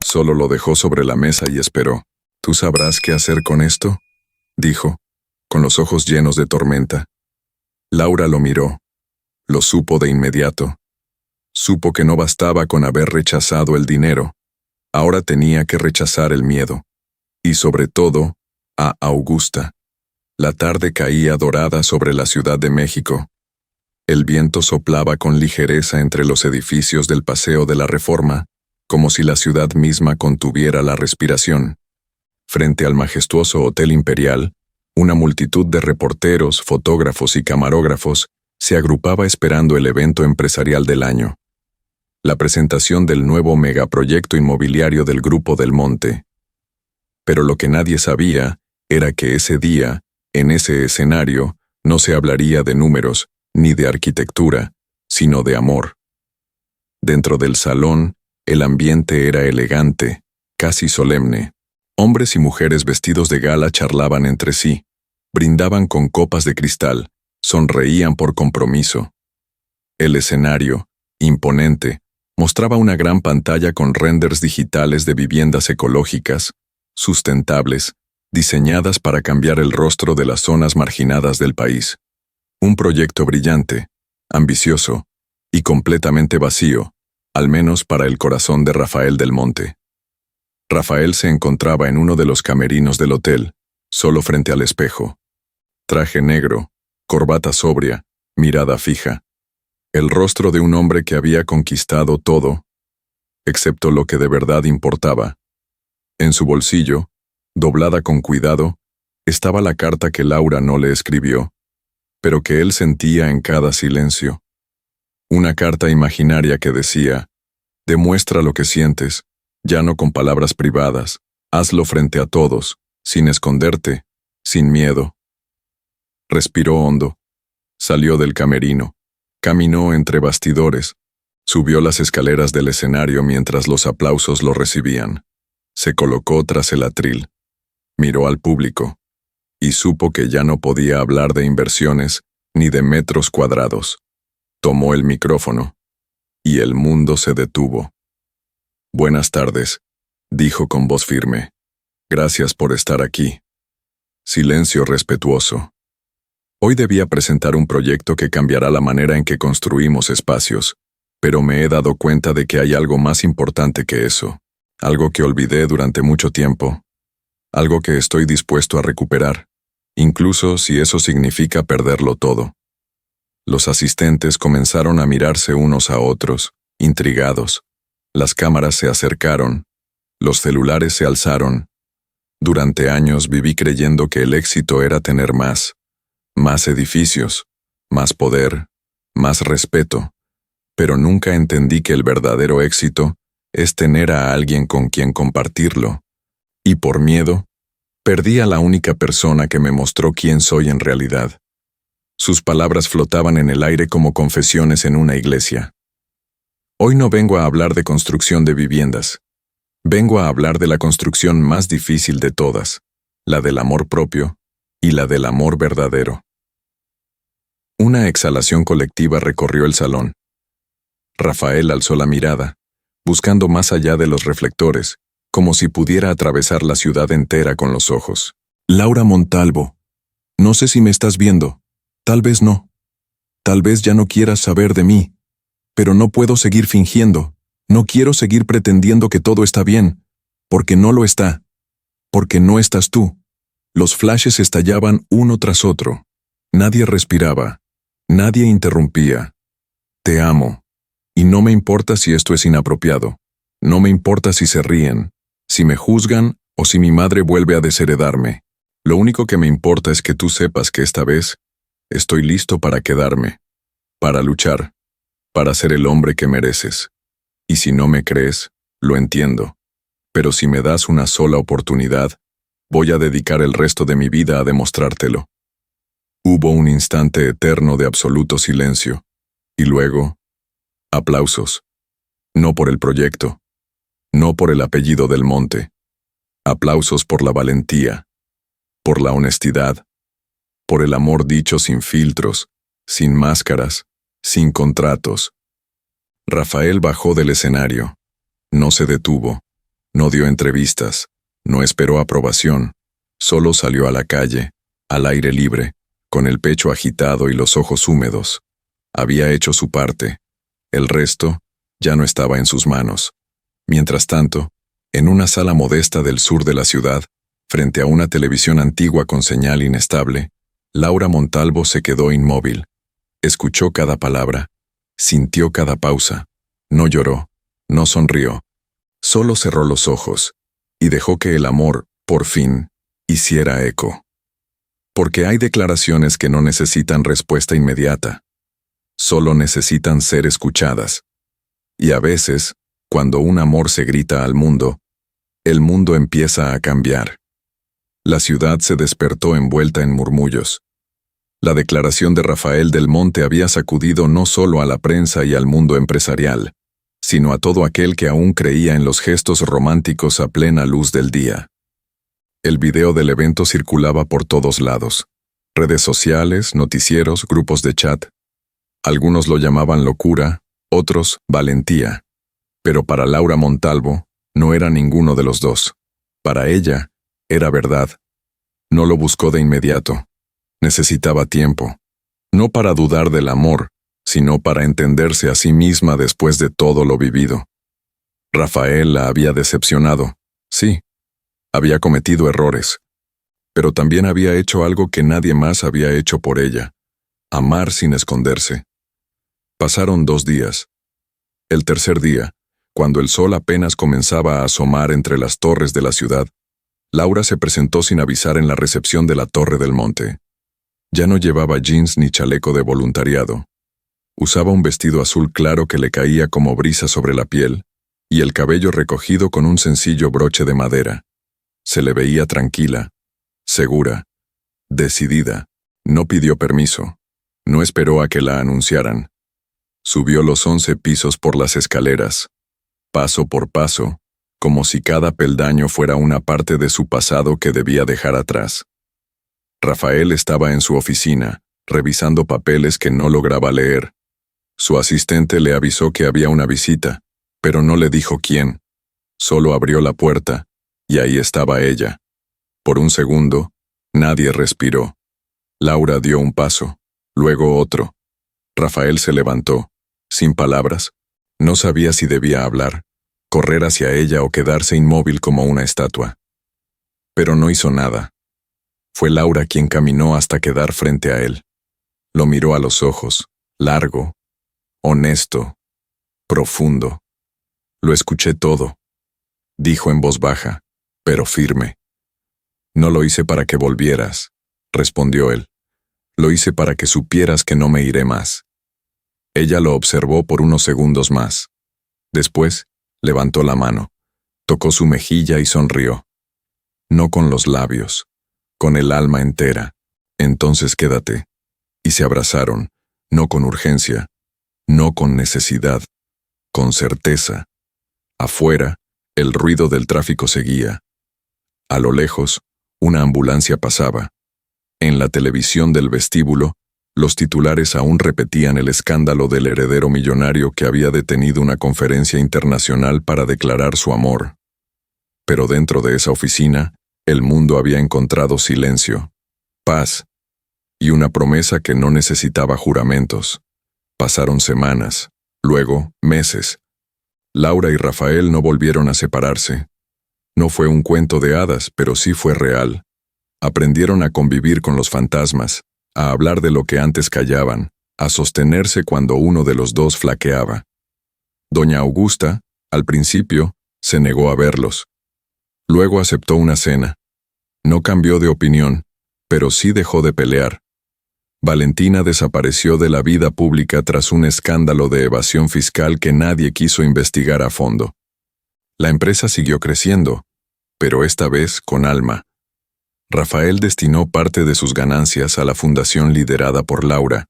Solo lo dejó sobre la mesa y esperó. ¿Tú sabrás qué hacer con esto?, dijo, con los ojos llenos de tormenta. Laura lo miró. Lo supo de inmediato. Supo que no bastaba con haber rechazado el dinero. Ahora tenía que rechazar el miedo. Y sobre todo, a Augusta. La tarde caía dorada sobre la Ciudad de México. El viento soplaba con ligereza entre los edificios del Paseo de la Reforma, como si la ciudad misma contuviera la respiración. Frente al majestuoso Hotel Imperial, una multitud de reporteros, fotógrafos y camarógrafos se agrupaba esperando el evento empresarial del año. La presentación del nuevo megaproyecto inmobiliario del Grupo Del Monte. Pero lo que nadie sabía era que ese día, en ese escenario, no se hablaría de números ni de arquitectura, sino de amor. Dentro del salón, el ambiente era elegante, casi solemne. Hombres y mujeres vestidos de gala charlaban entre sí, brindaban con copas de cristal, sonreían por compromiso. El escenario, imponente, mostraba una gran pantalla con renders digitales de viviendas ecológicas, sustentables, diseñadas para cambiar el rostro de las zonas marginadas del país. Un proyecto brillante, ambicioso y completamente vacío, al menos para el corazón de Rafael Del Monte. Rafael se encontraba en uno de los camerinos del hotel, solo frente al espejo. Traje negro, corbata sobria, mirada fija. El rostro de un hombre que había conquistado todo, excepto lo que de verdad importaba. En su bolsillo, doblada con cuidado, estaba la carta que Laura no le escribió, pero que él sentía en cada silencio. Una carta imaginaria que decía: demuestra lo que sientes, ya no con palabras privadas, hazlo frente a todos, sin esconderte, sin miedo. Respiró hondo, salió del camerino, caminó entre bastidores, subió las escaleras del escenario mientras los aplausos lo recibían. Se colocó tras el atril, miró al público, y supo que ya no podía hablar de inversiones ni de metros cuadrados. Tomó el micrófono, y el mundo se detuvo. Buenas tardes, dijo con voz firme. Gracias por estar aquí. Silencio respetuoso. Hoy debía presentar un proyecto que cambiará la manera en que construimos espacios, pero me he dado cuenta de que hay algo más importante que eso, algo que olvidé durante mucho tiempo, algo que estoy dispuesto a recuperar, incluso si eso significa perderlo todo. Los asistentes comenzaron a mirarse unos a otros, intrigados. Las cámaras se acercaron, los celulares se alzaron. Durante años viví creyendo que el éxito era tener más edificios, más poder, más respeto, pero nunca entendí que el verdadero éxito es tener a alguien con quien compartirlo. Y por miedo, perdí a la única persona que me mostró quién soy en realidad. Sus palabras flotaban en el aire como confesiones en una iglesia. Hoy no vengo a hablar de construcción de viviendas. Vengo a hablar de la construcción más difícil de todas, la del amor propio y la del amor verdadero. Una exhalación colectiva recorrió el salón. Rafael alzó la mirada, buscando más allá de los reflectores, como si pudiera atravesar la ciudad entera con los ojos. Laura Montalvo, no sé si me estás viendo. Tal vez no. Tal vez ya no quieras saber de mí. Pero no puedo seguir fingiendo. No quiero seguir pretendiendo que todo está bien, porque no lo está. Porque no estás tú. Los flashes estallaban uno tras otro. Nadie respiraba. Nadie interrumpía. Te amo. Y no me importa si esto es inapropiado. No me importa si se ríen, si me juzgan o si mi madre vuelve a desheredarme. Lo único que me importa es que tú sepas que esta vez estoy listo para quedarme, para luchar, para ser el hombre que mereces. Y si no me crees, lo entiendo. Pero si me das una sola oportunidad, voy a dedicar el resto de mi vida a demostrártelo. Hubo un instante eterno de absoluto silencio. Y luego, aplausos. No por el proyecto. No por el apellido Del Monte. Aplausos por la valentía. Por la honestidad. Por el amor dicho sin filtros, sin máscaras, sin contratos. Rafael bajó del escenario. No se detuvo. No dio entrevistas. No esperó aprobación. Solo salió a la calle, al aire libre, con el pecho agitado y los ojos húmedos. Había hecho su parte. El resto ya no estaba en sus manos. Mientras tanto, en una sala modesta del sur de la ciudad, frente a una televisión antigua con señal inestable, Laura Montalvo se quedó inmóvil. Escuchó cada palabra, sintió cada pausa. No lloró, no sonrió. Solo cerró los ojos y dejó que el amor, por fin, hiciera eco. Porque hay declaraciones que no necesitan respuesta inmediata. solo necesitan ser escuchadas. Y a veces, cuando un amor se grita al mundo, el mundo empieza a cambiar. La ciudad se despertó envuelta en murmullos. La declaración de Rafael del Monte había sacudido no solo a la prensa y al mundo empresarial, sino a todo aquel que aún creía en los gestos románticos a plena luz del día. El video del evento circulaba por todos lados. Redes sociales, noticieros, grupos de chat. Algunos lo llamaban locura, otros valentía. Pero para Laura Montalvo, no era ninguno de los dos. Para ella, era verdad. No lo buscó de inmediato. Necesitaba tiempo. No para dudar del amor, sino para entenderse a sí misma después de todo lo vivido. Rafael la había decepcionado. Sí, había cometido errores. Pero también había hecho algo que nadie más había hecho por ella. Amar sin esconderse. Pasaron 2 días. El tercer día, cuando el sol apenas comenzaba a asomar entre las torres de la ciudad, Laura se presentó sin avisar en la recepción de la Torre del Monte. Ya no llevaba jeans ni chaleco de voluntariado. Usaba un vestido azul claro que le caía como brisa sobre la piel, y el cabello recogido con un sencillo broche de madera. Se le veía tranquila, segura, decidida. No pidió permiso. No esperó a que la anunciaran. Subió los 11 pisos por las escaleras, paso por paso, como si cada peldaño fuera una parte de su pasado que debía dejar atrás. Rafael estaba en su oficina, revisando papeles que no lograba leer. Su asistente le avisó que había una visita, pero no le dijo quién. Solo abrió la puerta, y ahí estaba ella. Por un segundo, nadie respiró. Laura dio un paso, luego otro. Rafael se levantó, sin palabras. No sabía si debía hablar, correr hacia ella o quedarse inmóvil como una estatua. Pero no hizo nada. Fue Laura quien caminó hasta quedar frente a él. Lo miró a los ojos, largo, honesto, profundo. Lo escuché todo, dijo en voz baja, pero firme. No lo hice para que volvieras, respondió él. Lo hice para que supieras que no me iré más. Ella lo observó por unos segundos más. Después, levantó la mano, tocó su mejilla y sonrió. No con los labios, con el alma entera. Entonces quédate. Y se abrazaron, no con urgencia, no con necesidad, con certeza. Afuera, el ruido del tráfico seguía. A lo lejos, una ambulancia pasaba. En la televisión del vestíbulo, los titulares aún repetían el escándalo del heredero millonario que había detenido una conferencia internacional para declarar su amor. Pero dentro de esa oficina, el mundo había encontrado silencio, paz, y una promesa que no necesitaba juramentos. Pasaron semanas, luego meses. Laura y Rafael no volvieron a separarse. No fue un cuento de hadas, pero sí fue real. Aprendieron a convivir con los fantasmas, a hablar de lo que antes callaban, a sostenerse cuando uno de los dos flaqueaba. Doña Augusta, al principio, se negó a verlos. Luego aceptó una cena. No cambió de opinión, pero sí dejó de pelear. Valentina desapareció de la vida pública tras un escándalo de evasión fiscal que nadie quiso investigar a fondo. La empresa siguió creciendo, pero esta vez con alma. Rafael destinó parte de sus ganancias a la fundación liderada por Laura,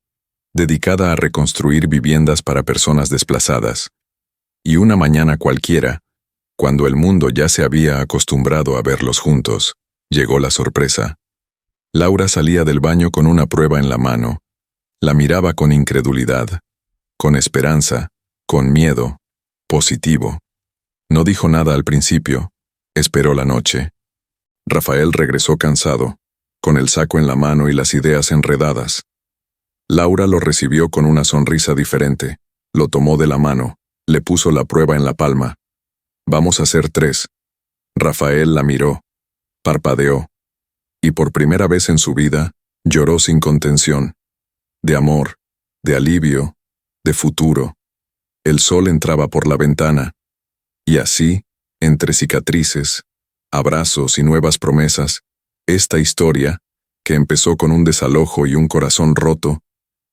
dedicada a reconstruir viviendas para personas desplazadas. Y una mañana cualquiera, cuando el mundo ya se había acostumbrado a verlos juntos, llegó la sorpresa. Laura salía del baño con una prueba en la mano. La miraba con incredulidad, con esperanza, con miedo, positivo. No dijo nada al principio, esperó la noche. Rafael regresó cansado, con el saco en la mano y las ideas enredadas. Laura lo recibió con una sonrisa diferente, lo tomó de la mano, le puso la prueba en la palma. Vamos a hacer 3. Rafael la miró, parpadeó, y por primera vez en su vida, lloró sin contención. De amor, de alivio, de futuro. El sol entraba por la ventana, y así, entre cicatrices, abrazos y nuevas promesas, esta historia, que empezó con un desalojo y un corazón roto,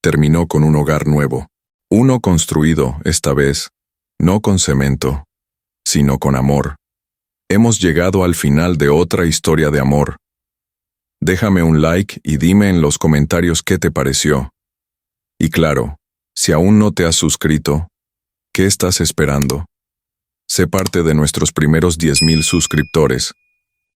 terminó con un hogar nuevo. Uno construido, esta vez, no con cemento, sino con amor. Hemos llegado al final de otra historia de amor. Déjame un like y dime en los comentarios qué te pareció. Y claro, si aún no te has suscrito, ¿qué estás esperando? Sé parte de nuestros primeros 10,000 suscriptores.